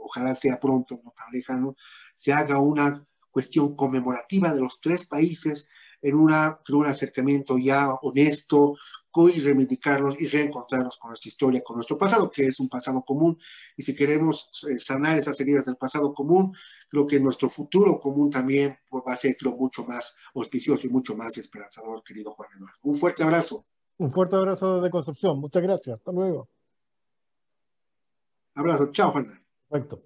ojalá sea pronto, no tan lejano, se haga una cuestión conmemorativa de los tres países en un acercamiento ya honesto, y reivindicarnos y reencontrarnos con nuestra historia, con nuestro pasado, que es un pasado común. Y si queremos sanar esas heridas del pasado común, creo que nuestro futuro común también va a ser, creo, mucho más auspicioso y mucho más esperanzador, querido Juan Eduardo. Un fuerte abrazo. Un fuerte abrazo desde Concepción. Muchas gracias. Hasta luego. Abrazo. Chao, Fernando. Perfecto.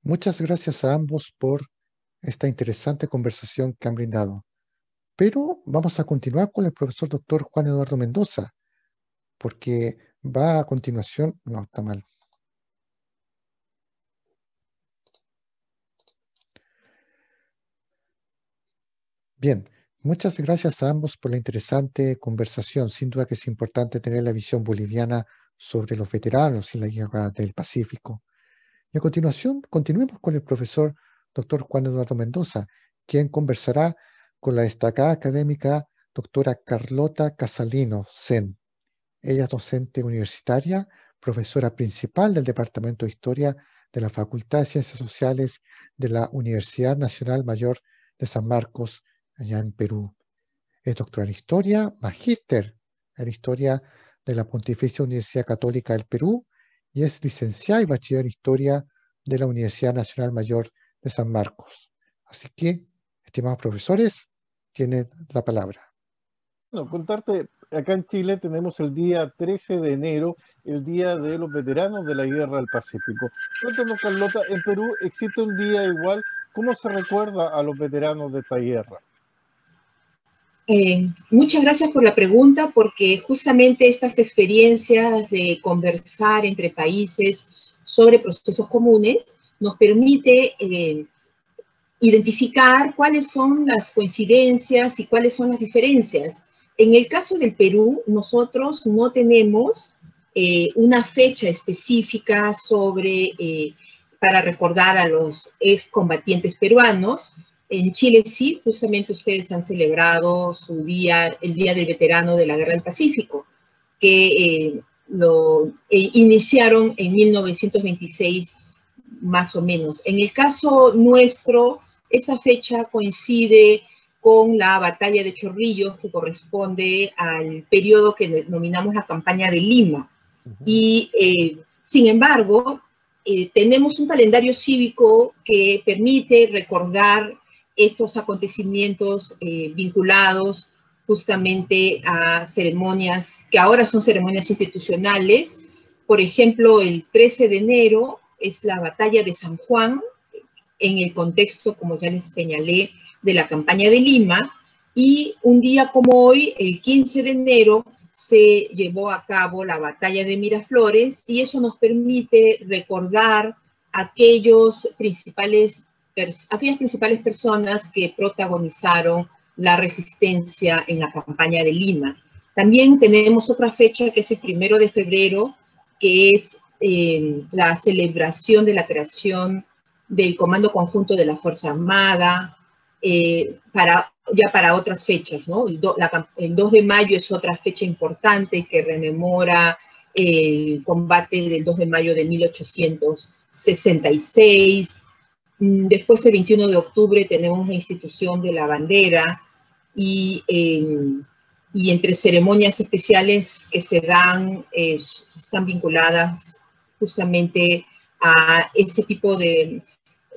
Muchas gracias a ambos por esta interesante conversación que han brindado. Pero vamos a continuar con el profesor doctor Juan Eduardo Mendoza, porque va a continuación, no, está mal. Bien, muchas gracias a ambos por la interesante conversación. Sin duda que es importante tener la visión boliviana sobre los veteranos y la guerra del Pacífico. Y a continuación, continuemos con el profesor Dr. Juan Eduardo Mendoza, quien conversará con la destacada académica doctora Carlota Casalino Sen. Ella es docente universitaria, profesora principal del Departamento de Historia de la Facultad de Ciencias Sociales de la Universidad Nacional Mayor de San Marcos, allá en Perú. Es doctora en Historia, magíster en Historia de la Pontificia Universidad Católica del Perú y es licenciada y bachiller en Historia de la Universidad Nacional Mayor de San Marcos. Así que, estimados profesores, tienen la palabra. Bueno, contarte, acá en Chile tenemos el día 13 de enero, el Día de los Veteranos de la Guerra del Pacífico. Cuéntanos, Carlota, ¿en Perú existe un día igual? ¿Cómo se recuerda a los veteranos de esta guerra? Muchas gracias por la pregunta, porque justamente estas experiencias de conversar entre países sobre procesos comunes nos permite identificar cuáles son las coincidencias y cuáles son las diferencias. En el caso del Perú, nosotros no tenemos una fecha específica para recordar a los excombatientes peruanos. En Chile sí, justamente ustedes han celebrado el Día del Veterano de la Guerra del Pacífico, que lo iniciaron en 1926 más o menos. En el caso nuestro, esa fecha coincide con la batalla de Chorrillos, que corresponde al periodo que denominamos la campaña de Lima. Y, sin embargo, tenemos un calendario cívico que permite recordar estos acontecimientos vinculados justamente a ceremonias que ahora son ceremonias institucionales. Por ejemplo, el 13 de enero es la batalla de San Juan, en el contexto, como ya les señalé, de la campaña de Lima, y un día como hoy, el 15 de enero, se llevó a cabo la batalla de Miraflores, y eso nos permite recordar aquellas principales personas que protagonizaron la resistencia en la campaña de Lima. También tenemos otra fecha que es el 1 de febrero, que es la celebración de la creación del Comando Conjunto de la Fuerza Armada, para otras fechas, ¿no? El 2 de mayo es otra fecha importante que rememora el combate del 2 de mayo de 1866. Después, el 21 de octubre, tenemos la institución de la bandera y entre ceremonias especiales que se dan, están vinculadas justamente a este tipo de,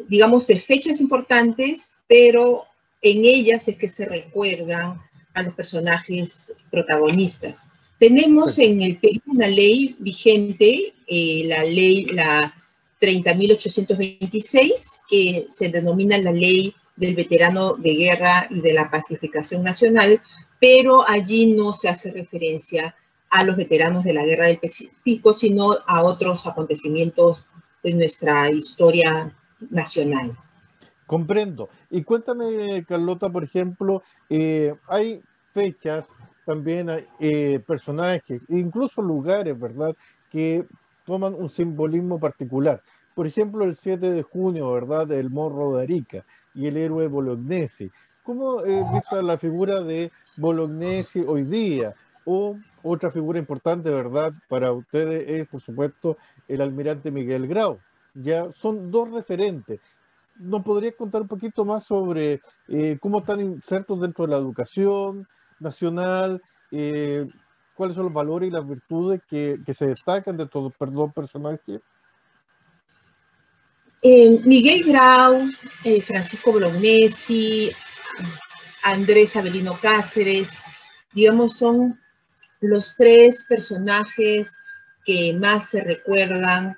digamos, de fechas importantes, pero en ellas es que se recuerdan a los personajes protagonistas. Tenemos en el Perú una ley vigente, la 30.826, que se denomina la Ley del Veterano de Guerra y de la Pacificación Nacional, pero allí no se hace referencia a los veteranos de la Guerra del Pacífico, sino a otros acontecimientos de nuestra historia nacional. Comprendo. Y cuéntame, Carlota, por ejemplo, hay fechas, también hay personajes, incluso lugares, ¿verdad?, que toman un simbolismo particular. Por ejemplo, el 7 de junio, ¿verdad?, el Morro de Arica y el héroe Bolognesi. ¿Cómo vista la figura de Bolognesi hoy día? O otra figura importante, ¿verdad?, para ustedes es, por supuesto, el almirante Miguel Grau. Ya son dos referentes. ¿Nos podrías contar un poquito más sobre cómo están insertos dentro de la educación nacional? ¿Cuáles son los valores y las virtudes que se destacan de estos dos personajes? Miguel Grau, Francisco Bolognesi, Andrés Avelino Cáceres, digamos, son los tres personajes que más se recuerdan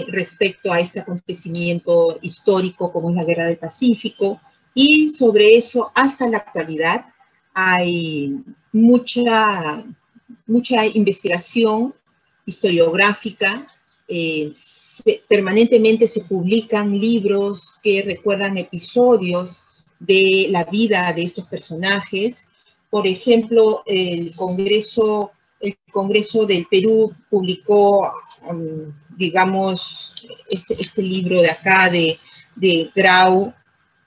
respecto a este acontecimiento histórico como es la Guerra del Pacífico, y sobre eso hasta la actualidad hay mucha investigación historiográfica. Permanentemente se publican libros que recuerdan episodios de la vida de estos personajes. Por ejemplo, el Congreso del Perú publicó, digamos, este libro de acá de Grau,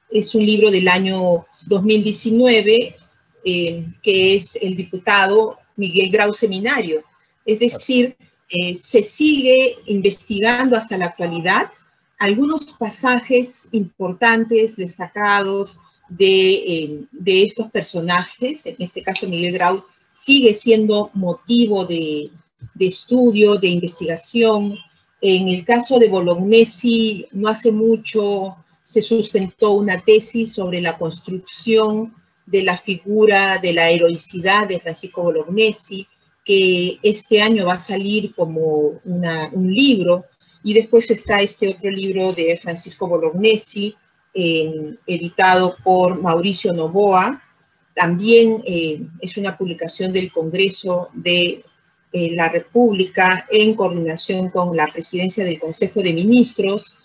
es un libro del año 2019, que es el diputado Miguel Grau Seminario. Es decir, se sigue investigando hasta la actualidad algunos pasajes importantes, destacados de estos personajes. En este caso, Miguel Grau sigue siendo motivo de estudio, de investigación. En el caso de Bolognesi, no hace mucho se sustentó una tesis sobre la construcción de la figura de la heroicidad de Francisco Bolognesi, que este año va a salir como un libro, y después está este otro libro de Francisco Bolognesi, editado por Mauricio Novoa. También es una publicación del Congreso de la República en coordinación con la Presidencia del Consejo de Ministros.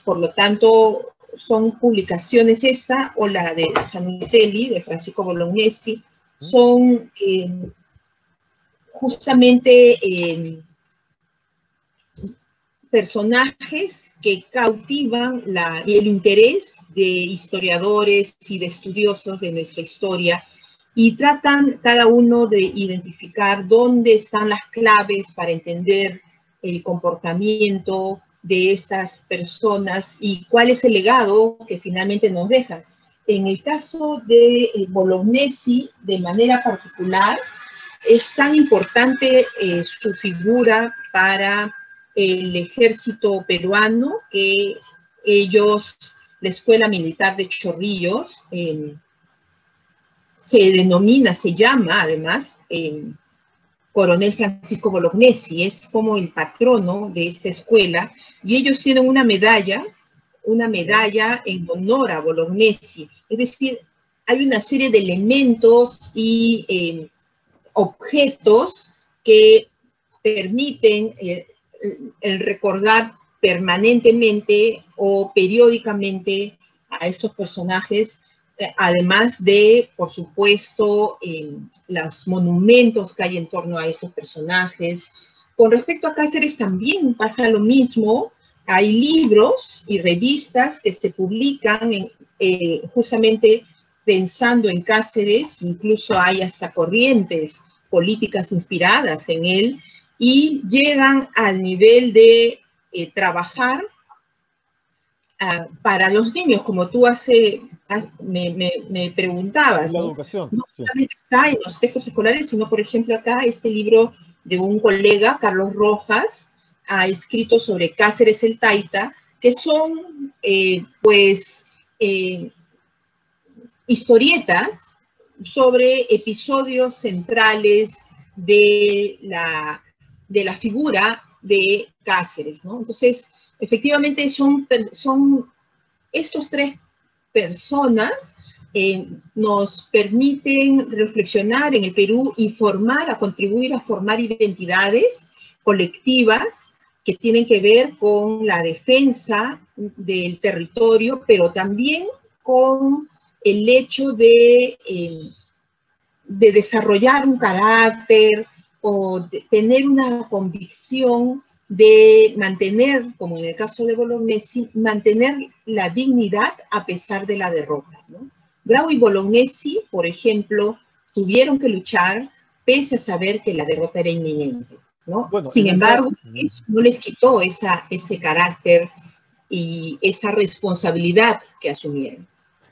Por lo tanto, son publicaciones esta o la de Sanutelli, de Francisco Bolognesi, son justamente personajes que cautivan el interés de historiadores y de estudiosos de nuestra historia, y tratan cada uno de identificar dónde están las claves para entender el comportamiento de estas personas y cuál es el legado que finalmente nos dejan. En el caso de Bolognesi, de manera particular, es tan importante su figura para el ejército peruano que ellos, la Escuela Militar de Chorrillos, se llama además Coronel Francisco Bolognesi, es como el patrono de esta escuela, y ellos tienen una medalla en honor a Bolognesi. Es decir, hay una serie de elementos y objetos que permiten el recordar permanentemente o periódicamente a estos personajes, además de, por supuesto, los monumentos que hay en torno a estos personajes. Con respecto a Cáceres también pasa lo mismo. Hay libros y revistas que se publican justamente pensando en Cáceres, incluso hay hasta corrientes políticas inspiradas en él, y llegan al nivel de trabajar para los niños, como tú me preguntabas, La ¿no? educación. No solamente está en los textos escolares, sino, por ejemplo, acá este libro de un colega, Carlos Rojas, ha escrito sobre Cáceres el Taita, que son, historietas sobre episodios centrales de la figura de Cáceres, ¿no? Entonces, efectivamente son estos tres personas nos permiten reflexionar en el Perú y contribuir a formar identidades colectivas que tienen que ver con la defensa del territorio, pero también con el hecho de desarrollar un carácter o de tener una convicción de mantener, como en el caso de Bolognesi, mantener la dignidad a pesar de la derrota, ¿no? Grau y Bolognesi, por ejemplo, tuvieron que luchar pese a saber que la derrota era inminente, ¿no? Bueno, sin embargo, eso no les quitó ese carácter y esa responsabilidad que asumieron.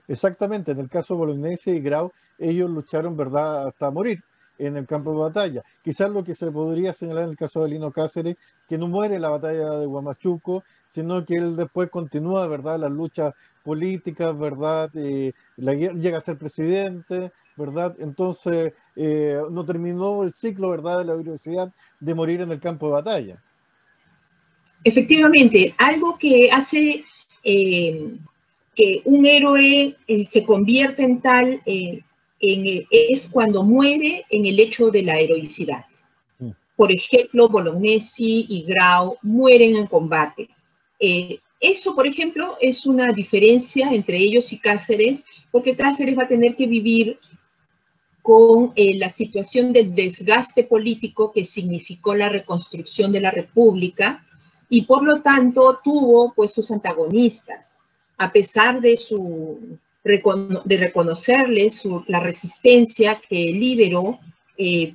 Exactamente, en el caso de Bolognesi y Grau, ellos lucharon, ¿verdad?, hasta morir en el campo de batalla. Quizás lo que se podría señalar en el caso de Lino Cáceres, que no muere en la batalla de Huamachuco, sino que él después continúa, ¿verdad?, las luchas políticas, ¿verdad?, llega a ser presidente, ¿verdad? Entonces, no terminó el ciclo, ¿verdad?, de la heroicidad de morir en el campo de batalla. Efectivamente, algo que hace que un héroe se convierta en tal es cuando muere en el hecho de la heroicidad. Por ejemplo, Bolognesi y Grau mueren en combate. Eso, por ejemplo, es una diferencia entre ellos y Cáceres, porque Cáceres va a tener que vivir con la situación del desgaste político que significó la reconstrucción de la República, y por lo tanto tuvo pues sus antagonistas, a pesar de reconocerle la resistencia que lideró.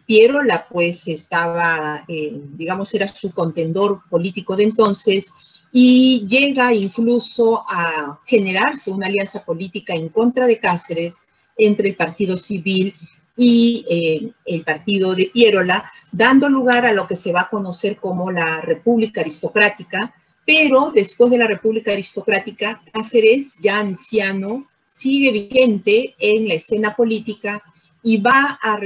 Pierola pues estaba, digamos, era su contendor político de entonces, y llega incluso a generarse una alianza política en contra de Cáceres entre el Partido Civil y el partido de Pierola, dando lugar a lo que se va a conocer como la República Aristocrática. Pero después de la República Aristocrática, Cáceres, ya anciano, sigue vigente en la escena política y va a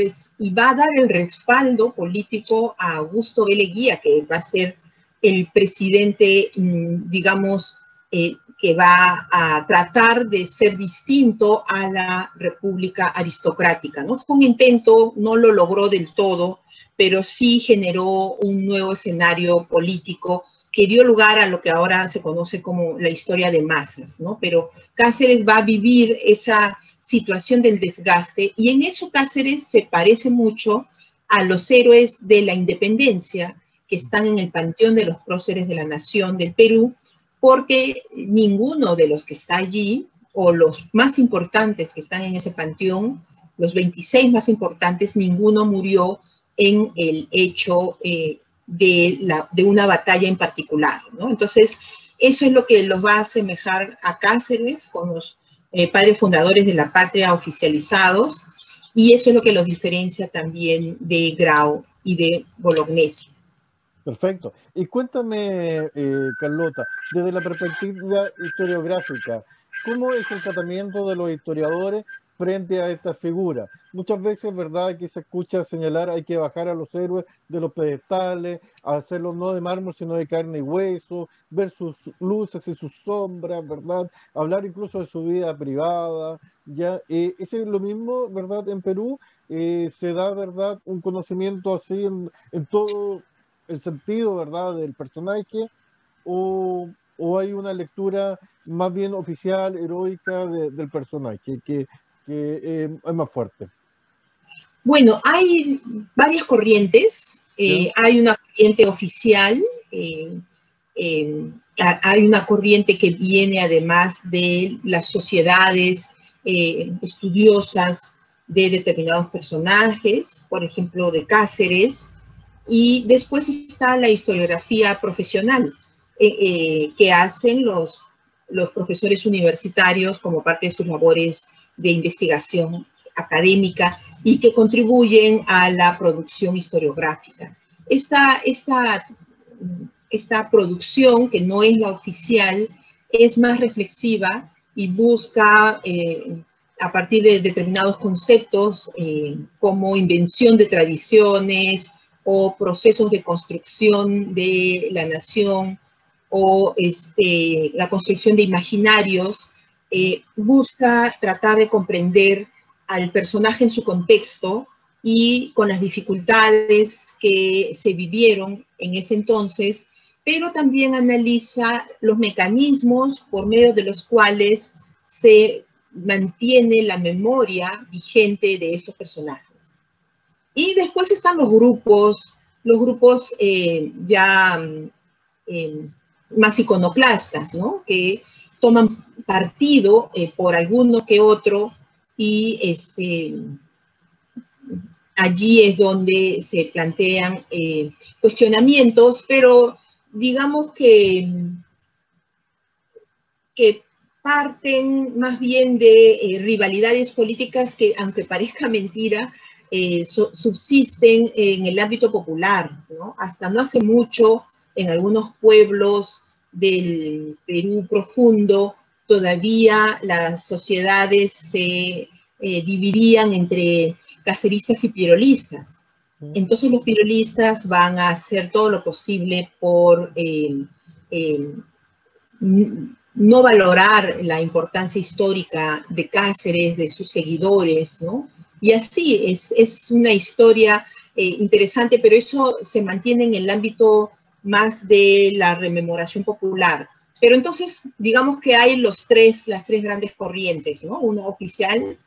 dar el respaldo político a Augusto B. Leguía, que va a ser el presidente, digamos, que va a tratar de ser distinto a la República Aristocrática, ¿no? Fue un intento, no lo logró del todo, pero sí generó un nuevo escenario político que dio lugar a lo que ahora se conoce como la historia de masas, ¿no? Pero Cáceres va a vivir esa situación del desgaste, y en eso Cáceres se parece mucho a los héroes de la independencia que están en el panteón de los próceres de la nación del Perú, porque ninguno de los que está allí, o los más importantes que están en ese panteón, los 26 más importantes, ninguno murió en el hecho de una batalla en particular, ¿no? Entonces, eso es lo que los va a asemejar a Cáceres con los padres fundadores de la patria oficializados, y eso es lo que los diferencia también de Grau y de Bolognesi. Perfecto. Y cuéntame, Carlota, desde la perspectiva historiográfica, ¿cómo es el tratamiento de los historiadores frente a esta figura? Muchas veces, ¿verdad?, que se escucha señalar hay que bajar a los héroes de los pedestales, hacerlos no de mármol, sino de carne y hueso, ver sus luces y sus sombras, ¿verdad? Hablar incluso de su vida privada, ¿ya? Ese es lo mismo, ¿verdad?, en Perú. Se da, ¿verdad?, un conocimiento así en todo el sentido, ¿verdad?, del personaje, o hay una lectura más bien oficial, heroica del personaje, que es más fuerte. Bueno, hay varias corrientes. Hay una corriente oficial, hay una corriente que viene además de las sociedades estudiosas de determinados personajes, por ejemplo, de Cáceres, y después está la historiografía profesional que hacen los profesores universitarios como parte de sus labores de investigación académica y que contribuyen a la producción historiográfica. Esta producción, que no es la oficial, es más reflexiva y busca, a partir de determinados conceptos, como invención de tradiciones o procesos de construcción de la nación, o la construcción de imaginarios, busca tratar de comprender al personaje en su contexto y con las dificultades que se vivieron en ese entonces, pero también analiza los mecanismos por medio de los cuales se mantiene la memoria vigente de estos personajes. Y después están los grupos ya más iconoclastas, ¿no?, que toman partido por alguno que otro, y allí es donde se plantean cuestionamientos, pero digamos que parten más bien de rivalidades políticas que, aunque parezca mentira, subsisten en el ámbito popular, ¿no? Hasta no hace mucho, en algunos pueblos del Perú profundo, todavía las sociedades se dividían entre caceristas y pierolistas. Entonces los pierolistas van a hacer todo lo posible por no valorar la importancia histórica de Cáceres, de sus seguidores, ¿no? Y así es una historia interesante, pero eso se mantiene en el ámbito más de la rememoración popular. Pero entonces, digamos que hay las tres grandes corrientes, ¿no? Una oficial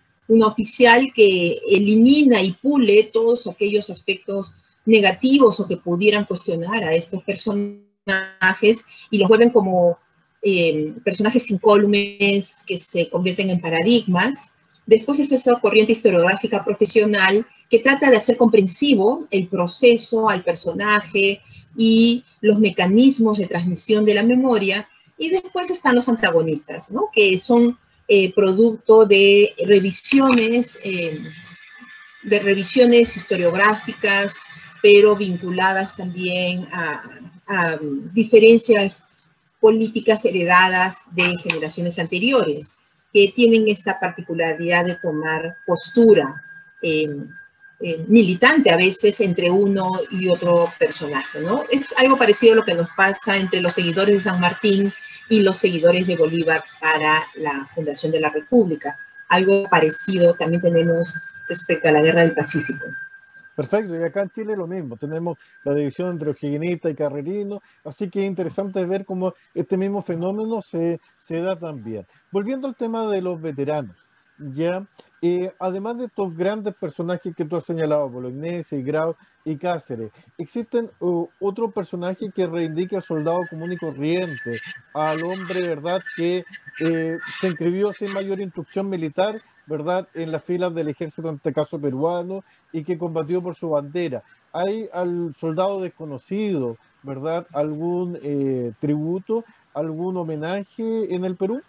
que elimina y pule todos aquellos aspectos negativos o que pudieran cuestionar a estos personajes, personajes y los vuelven como personajes incólumes que se convierten en paradigmas. Después es esta corriente historiográfica profesional que trata de hacer comprensivo el proceso al personaje y los mecanismos de transmisión de la memoria. Y después están los antagonistas, ¿no? Que son producto de revisiones historiográficas, pero vinculadas también a diferencias políticas heredadas de generaciones anteriores, que tienen esta particularidad de tomar postura militante a veces entre uno y otro personaje, ¿no? Es algo parecido a lo que nos pasa entre los seguidores de San Martín y los seguidores de Bolívar para la fundación de la República. Algo parecido también tenemos respecto a la Guerra del Pacífico. Perfecto, y acá en Chile lo mismo, tenemos la división entre o'higuinista y carrerino, así que es interesante ver cómo este mismo fenómeno se da también. Volviendo al tema de los veteranos, ya, además de estos grandes personajes que tú has señalado, Bolognesi, Grau y Cáceres, ¿existen otro personaje que reivindique al soldado común y corriente, al hombre, verdad, que se inscribió sin mayor instrucción militar, verdad, en las filas del ejército, en este caso peruano, y que combatió por su bandera? ¿Hay al soldado desconocido, verdad, algún tributo, algún homenaje en el Perú?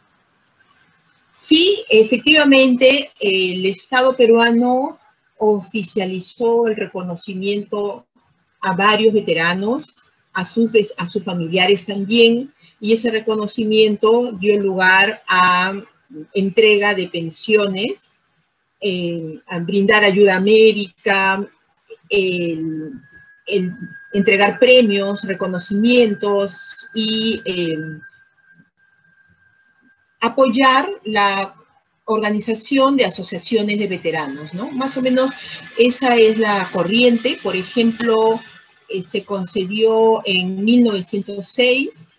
Sí, efectivamente, el Estado peruano oficializó el reconocimiento a varios veteranos, a sus familiares también, y ese reconocimiento dio lugar a entrega de pensiones, a brindar ayuda médica, entregar premios, reconocimientos y apoyar la organización de asociaciones de veteranos, ¿no? Más o menos esa es la corriente. Por ejemplo, se concedió en 1906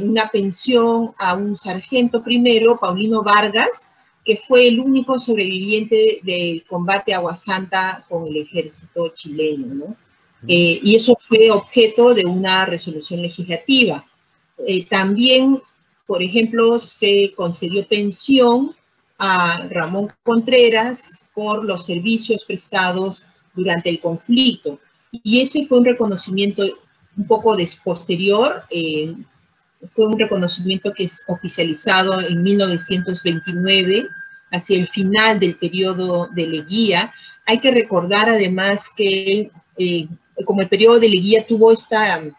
una pensión a un sargento primero, Paulino Vargas, que fue el único sobreviviente del combate a Agua Santa con el ejército chileno, ¿no? Y eso fue objeto de una resolución legislativa. También, por ejemplo, se concedió pensión a Ramón Contreras por los servicios prestados durante el conflicto. Y ese fue un reconocimiento un poco posterior, fue un reconocimiento que es oficializado en 1929, hacia el final del periodo de Leguía. Hay que recordar además que como el periodo de Leguía tuvo esta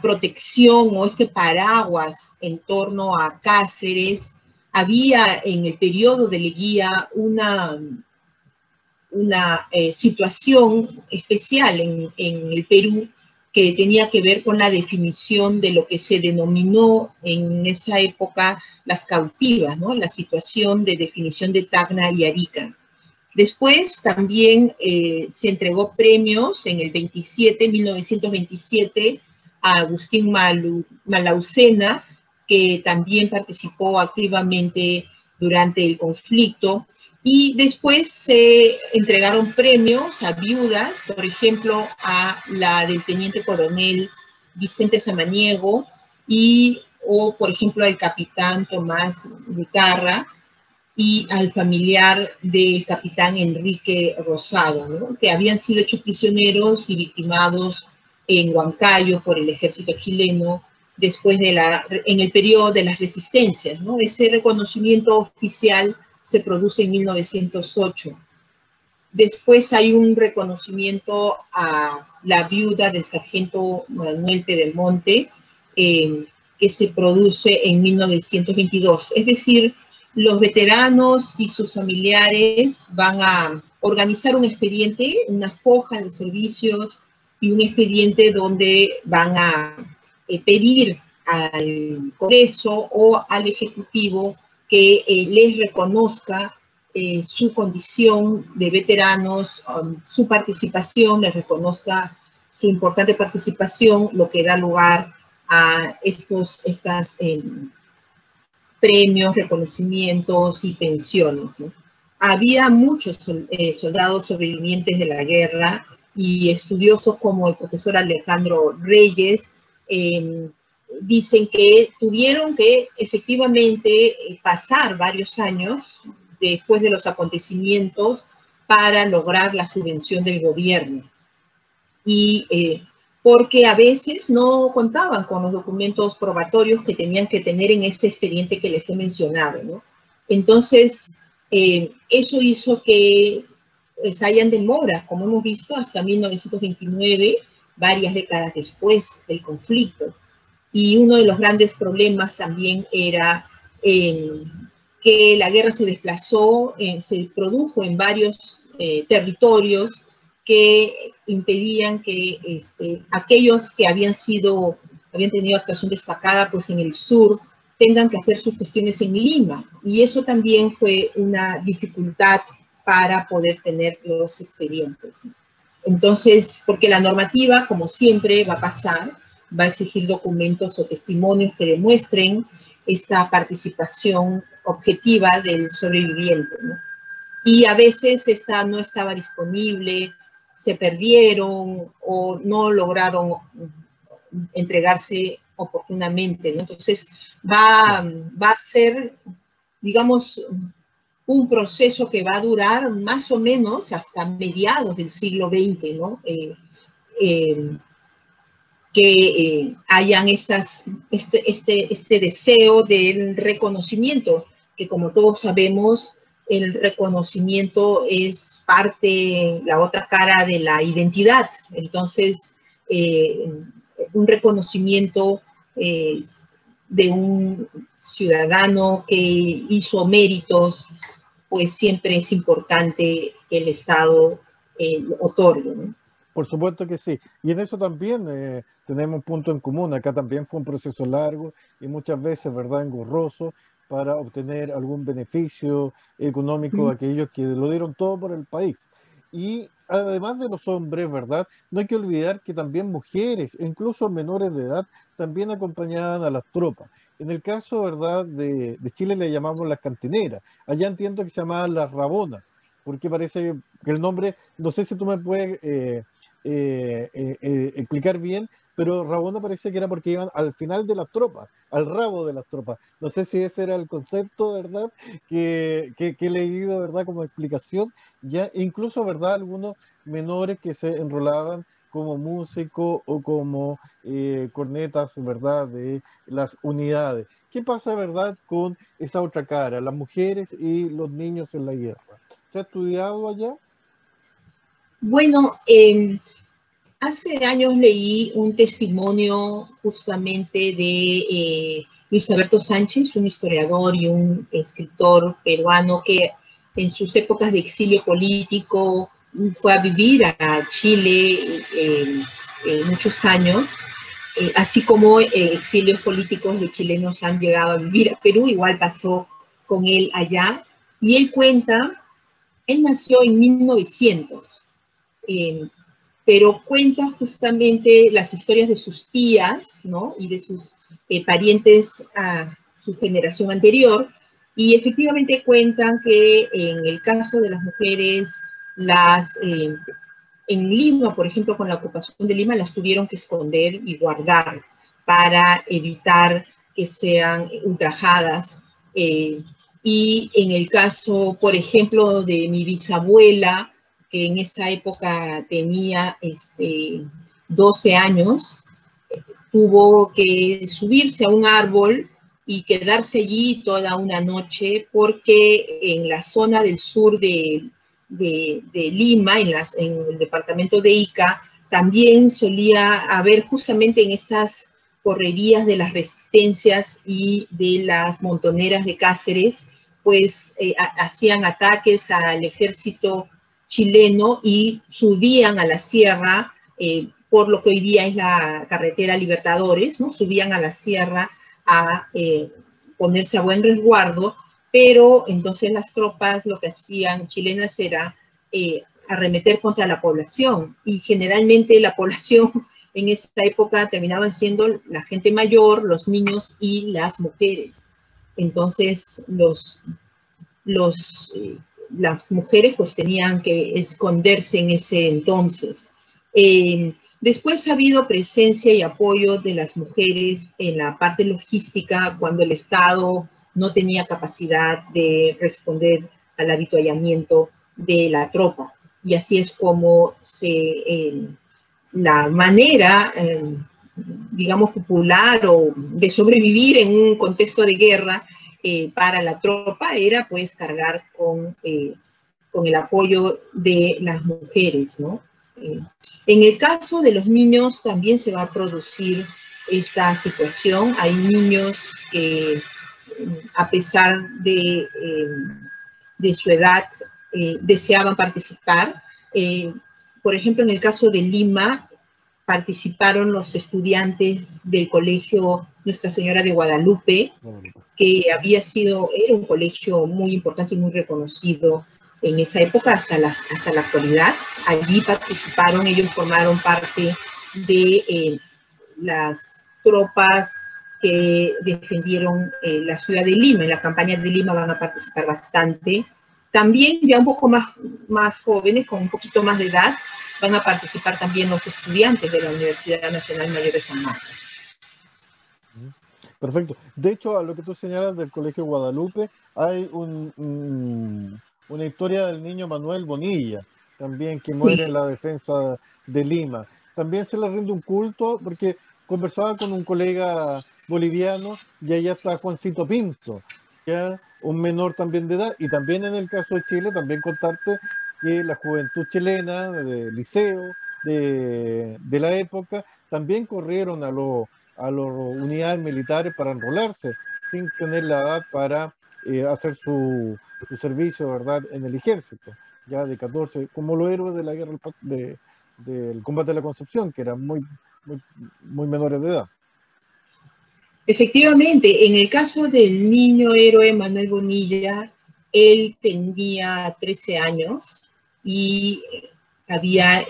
protección o este paraguas en torno a Cáceres, había en el periodo de Leguía una situación especial en el Perú que tenía que ver con la definición de lo que se denominó en esa época las cautivas, ¿no? La situación de definición de Tacna y Arica. Después también se entregó premios en el 1927, a Agustín Malaucena, que también participó activamente durante el conflicto. Y después se entregaron premios a viudas, por ejemplo, a la del teniente coronel Vicente Samaniego o, por ejemplo, al capitán Tomás Guitarra y al familiar del capitán Enrique Rosado, ¿no? Que habían sido hechos prisioneros y victimados en Huancayo por el ejército chileno después en el periodo de las resistencias, ¿no? Ese reconocimiento oficial se produce en 1908. Después hay un reconocimiento a la viuda del sargento Manuel Pedemonte, que se produce en 1922. Es decir, los veteranos y sus familiares van a organizar un expediente, una foja de servicios y un expediente donde van a pedir al Congreso o al Ejecutivo que les reconozca su condición de veteranos, su participación, les reconozca su importante participación, lo que da lugar a estos premios, reconocimientos y pensiones, ¿no? Había muchos soldados sobrevivientes de la guerra y estudiosos como el profesor Alejandro Reyes dicen que tuvieron que efectivamente pasar varios años después de los acontecimientos para lograr la subvención del gobierno. Y porque a veces no contaban con los documentos probatorios que tenían que tener en ese expediente que les he mencionado, ¿no? Entonces, eso hizo que pues, hayan demoras, como hemos visto, hasta 1929, varias décadas después del conflicto. Y uno de los grandes problemas también era que la guerra se desplazó, se produjo en varios territorios que impedían que aquellos que habían tenido actuación destacada pues en el sur tengan que hacer sus gestiones en Lima. Y eso también fue una dificultad para poder tener los expedientes. Entonces, porque la normativa, como siempre va a pasar, va a exigir documentos o testimonios que demuestren esta participación objetiva del sobreviviente, ¿no? Y a veces esta no estaba disponible, se perdieron o no lograron entregarse oportunamente, ¿no? Entonces va a ser, digamos, un proceso que va a durar más o menos hasta mediados del siglo XX, ¿no? Que hayan este deseo del reconocimiento, que como todos sabemos, el reconocimiento es parte, la otra cara de la identidad. Entonces, un reconocimiento de un ciudadano que hizo méritos, pues siempre es importante que el Estado otorgue, ¿no? Por supuesto que sí. Y en eso también tenemos un punto en común. Acá también fue un proceso largo y muchas veces, ¿verdad?, engorroso para obtener algún beneficio económico de aquellos que lo dieron todo por el país. Y además de los hombres, ¿verdad?, no hay que olvidar que también mujeres, incluso menores de edad, también acompañaban a las tropas. En el caso, ¿verdad?, de Chile le llamamos las cantineras. Allá entiendo que se llamaban las rabonas, porque parece que el nombre, no sé si tú me puedes explicar bien, pero Rabona parece que era porque iban al final de las tropas, al rabo de las tropas. No sé si ese era el concepto, ¿verdad?, que he leído, ¿verdad?, como explicación. Ya, incluso, ¿verdad?, algunos menores que se enrolaban como músicos o como cornetas, ¿verdad?, de las unidades. ¿Qué pasa, verdad, con esa otra cara, las mujeres y los niños en la guerra? ¿Se ha estudiado allá? Bueno, hace años leí un testimonio justamente de Luis Alberto Sánchez, un historiador y un escritor peruano que en sus épocas de exilio político fue a vivir a Chile muchos años, así como exilios políticos de chilenos han llegado a vivir a Perú, igual pasó con él allá, y él cuenta, él nació en 1900, pero cuenta justamente las historias de sus tías, ¿no?, y de sus parientes a su generación anterior, y efectivamente cuentan que en el caso de las mujeres, en Lima, por ejemplo, con la ocupación de Lima, las tuvieron que esconder y guardar para evitar que sean ultrajadas. Y en el caso, por ejemplo, de mi bisabuela, que en esa época tenía 12 años, tuvo que subirse a un árbol y quedarse allí toda una noche porque en la zona del sur de Lima, en el departamento de Ica, también solía haber justamente en estas correrías de las resistencias y de las montoneras de Cáceres, pues hacían ataques al ejército chileno y subían a la sierra, por lo que hoy día es la carretera Libertadores, ¿no? Subían a la sierra a ponerse a buen resguardo, pero entonces las tropas lo que hacían chilenas era arremeter contra la población, y generalmente la población en esa época terminaban siendo la gente mayor, los niños y las mujeres. Entonces las mujeres pues tenían que esconderse en ese entonces. Después ha habido presencia y apoyo de las mujeres en la parte logística cuando el Estado no tenía capacidad de responder al avituallamiento de la tropa. Y así es como la manera, digamos, popular o de sobrevivir en un contexto de guerra para la tropa era pues cargar con el apoyo de las mujeres, ¿no? En el caso de los niños también se va a producir esta situación. Hay niños que, a pesar de su edad, deseaban participar. Por ejemplo, en el caso de Lima, participaron los estudiantes del colegio Nuestra Señora de Guadalupe, que era un colegio muy importante y muy reconocido en esa época hasta la actualidad. Allí participaron, ellos formaron parte de las tropas que defendieron la ciudad de Lima. En la campaña de Lima van a participar bastante. También ya un poco más jóvenes, con un poquito más de edad, van a participar también los estudiantes de la Universidad Nacional Mayor de San Marcos. Perfecto. De hecho, a lo que tú señalas del Colegio Guadalupe, hay una historia del niño Manuel Bonilla, también que muere en la defensa de Lima. También se le rinde un culto porque conversaba con un colega boliviano y allá está Juancito Pinto, ya un menor también de edad. Y también en el caso de Chile, también contarte que la juventud chilena, de liceo, de la época, también corrieron a las unidades militares para enrolarse, sin tener la edad para hacer su servicio, ¿verdad?, en el ejército, ya de 14, como los héroes de la guerra del combate de la Concepción, que eran muy menores de edad. Efectivamente, en el caso del niño héroe Manuel Bonilla, él tenía 13 años y había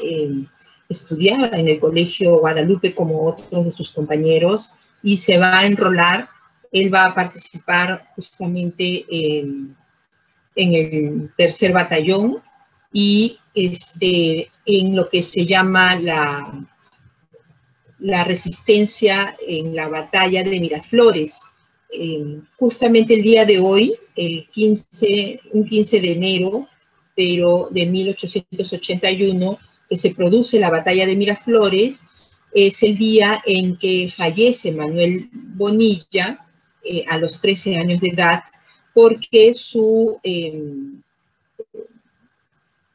estudiado en el Colegio Guadalupe como otros de sus compañeros y se va a enrolar. Él va a participar justamente en el tercer batallón y en lo que se llama la resistencia en la batalla de Miraflores. Justamente el día de hoy, un 15 de enero, pero de 1881, que se produce la batalla de Miraflores, es el día en que fallece Manuel Bonilla a los 13 años de edad, porque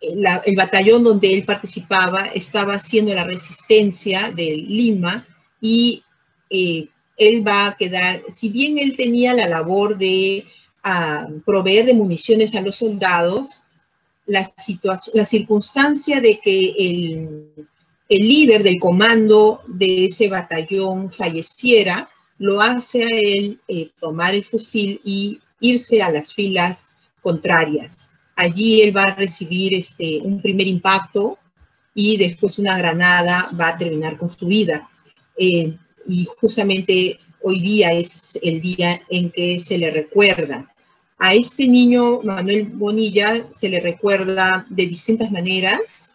el batallón donde él participaba estaba haciendo la resistencia de Lima y él va a quedar, si bien él tenía la labor de proveer de municiones a los soldados, la circunstancia de que el líder del comando de ese batallón falleciera, lo hace a él tomar el fusil y irse a las filas contrarias. Allí él va a recibir un primer impacto y después una granada va a terminar con su vida. Y justamente hoy día es el día en que se le recuerda. A este niño, Manuel Bonilla, se le recuerda de distintas maneras.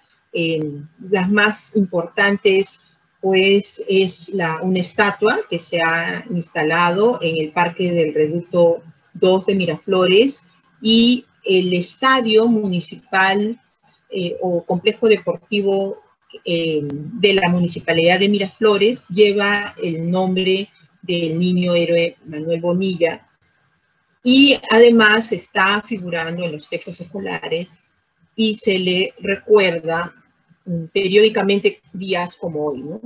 Las más importantes, pues, es una estatua que se ha instalado en el Parque del Reducto 2 de Miraflores y el estadio municipal o complejo deportivo de la Municipalidad de Miraflores lleva el nombre del niño héroe Manuel Bonilla y además está figurando en los textos escolares y se le recuerda periódicamente días como hoy, ¿no?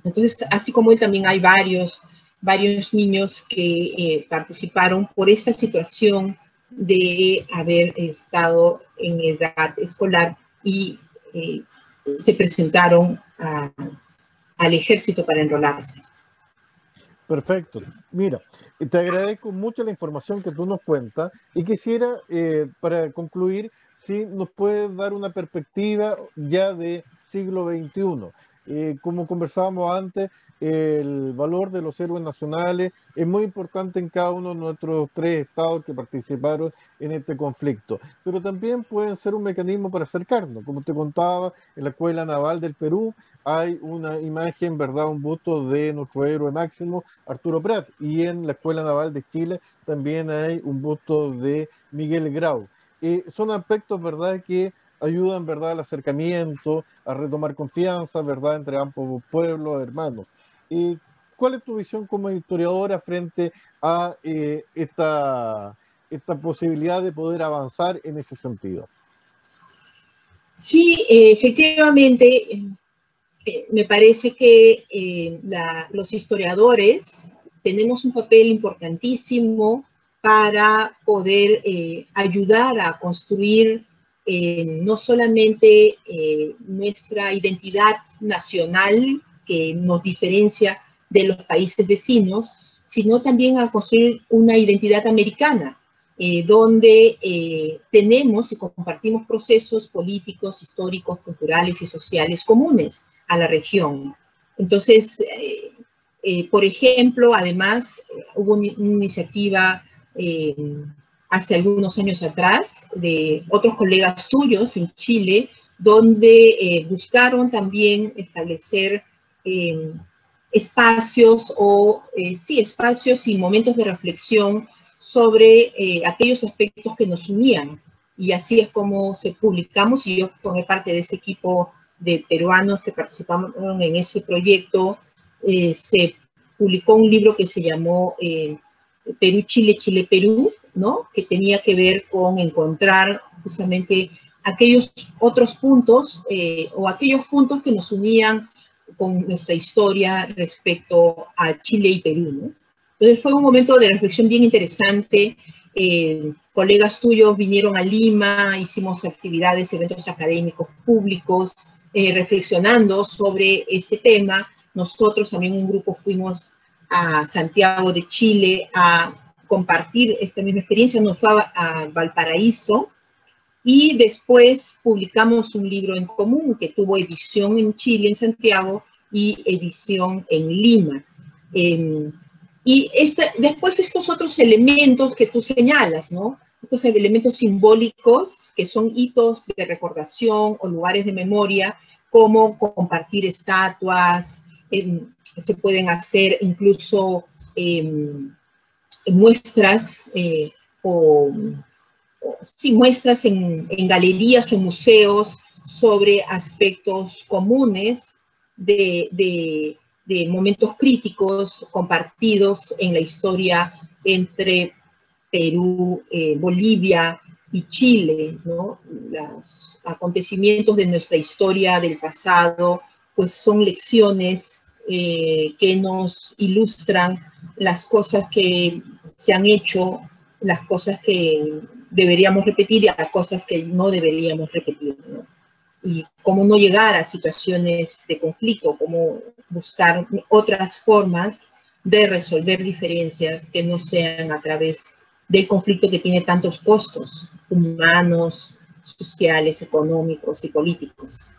Entonces, así como él, también hay varios niños que participaron por esta situación de haber estado en edad escolar y se presentaron al ejército para enrolarse. Perfecto. Mira, te agradezco mucho la información que tú nos cuentas y quisiera, para concluir, si nos puedes dar una perspectiva ya de siglo XXI. Como conversábamos antes, el valor de los héroes nacionales es muy importante en cada uno de nuestros 3 estados que participaron en este conflicto, pero también pueden ser un mecanismo para acercarnos. Como te contaba, en la Escuela Naval del Perú hay una imagen, ¿verdad?, un busto de nuestro héroe máximo, Arturo Prat, y en la Escuela Naval de Chile también hay un busto de Miguel Grau. Son aspectos, ¿verdad?, que ayudan, ¿verdad?, al acercamiento, a retomar confianza, ¿verdad?, entre ambos pueblos, hermanos. ¿Cuál es tu visión como historiadora frente a esta posibilidad de poder avanzar en ese sentido? Sí, efectivamente, me parece que los historiadores tenemos un papel importantísimo para poder ayudar a construir no solamente nuestra identidad nacional que nos diferencia de los países vecinos, sino también a construir una identidad americana, donde tenemos y compartimos procesos políticos, históricos, culturales y sociales comunes a la región. Entonces, por ejemplo, además, hubo una iniciativa hace algunos años atrás de otros colegas tuyos en Chile, donde buscaron también establecer espacios espacios y momentos de reflexión sobre aquellos aspectos que nos unían. Y así es como se publicamos, y yo formé parte de ese equipo de peruanos que participaron en ese proyecto. Se publicó un libro que se llamó Perú, Chile, Chile, Perú, ¿no?, que tenía que ver con encontrar justamente aquellos otros puntos o aquellos puntos que nos unían con nuestra historia respecto a Chile y Perú, ¿no? Entonces fue un momento de reflexión bien interesante. Colegas tuyos vinieron a Lima, hicimos actividades, eventos académicos públicos, reflexionando sobre ese tema. Nosotros también un grupo fuimos a Santiago de Chile a compartir esta misma experiencia, nos fue a Valparaíso, y después publicamos un libro en común que tuvo edición en Chile, en Santiago, y edición en Lima. Y después estos otros elementos que tú señalas, ¿no?, estos elementos simbólicos que son hitos de recordación o lugares de memoria, como compartir estatuas, se pueden hacer incluso muestras muestras en galerías o museos sobre aspectos comunes de momentos críticos compartidos en la historia entre Perú, Bolivia y Chile, ¿no? Los acontecimientos de nuestra historia del pasado, pues son lecciones que nos ilustran las cosas que se han hecho, las cosas que deberíamos repetir y las cosas que no deberíamos repetir, ¿no? Y cómo no llegar a situaciones de conflicto, cómo buscar otras formas de resolver diferencias que no sean a través del conflicto que tiene tantos costos humanos, sociales, económicos y políticos.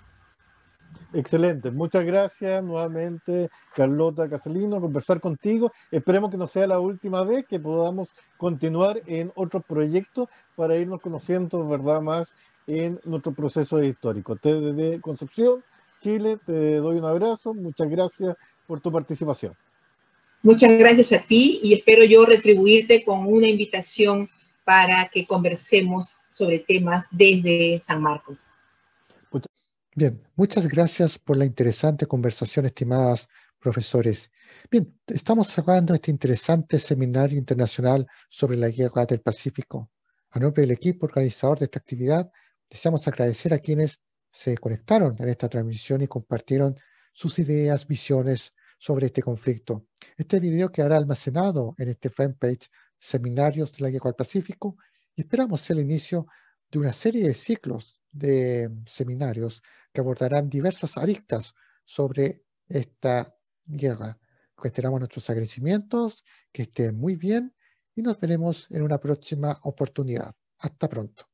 Excelente, muchas gracias nuevamente, Carlota Casalino, conversar contigo. Esperemos que no sea la última vez, que podamos continuar en otros proyectos para irnos conociendo, ¿verdad?, más en nuestro proceso histórico. Desde Concepción, Chile, te doy un abrazo, muchas gracias por tu participación. Muchas gracias a ti, y espero yo retribuirte con una invitación para que conversemos sobre temas desde San Marcos. Bien, muchas gracias por la interesante conversación, estimadas profesores. Bien, estamos cerrando este interesante seminario internacional sobre la Guerra del Pacífico. A nombre del equipo organizador de esta actividad, deseamos agradecer a quienes se conectaron en esta transmisión y compartieron sus ideas, visiones sobre este conflicto. Este video quedará almacenado en este fanpage Seminarios de la Guerra del Pacífico, y esperamos ser el inicio de una serie de ciclos de seminarios que abordarán diversas aristas sobre esta guerra. Reiteramos nuestros agradecimientos, que estén muy bien y nos veremos en una próxima oportunidad. Hasta pronto.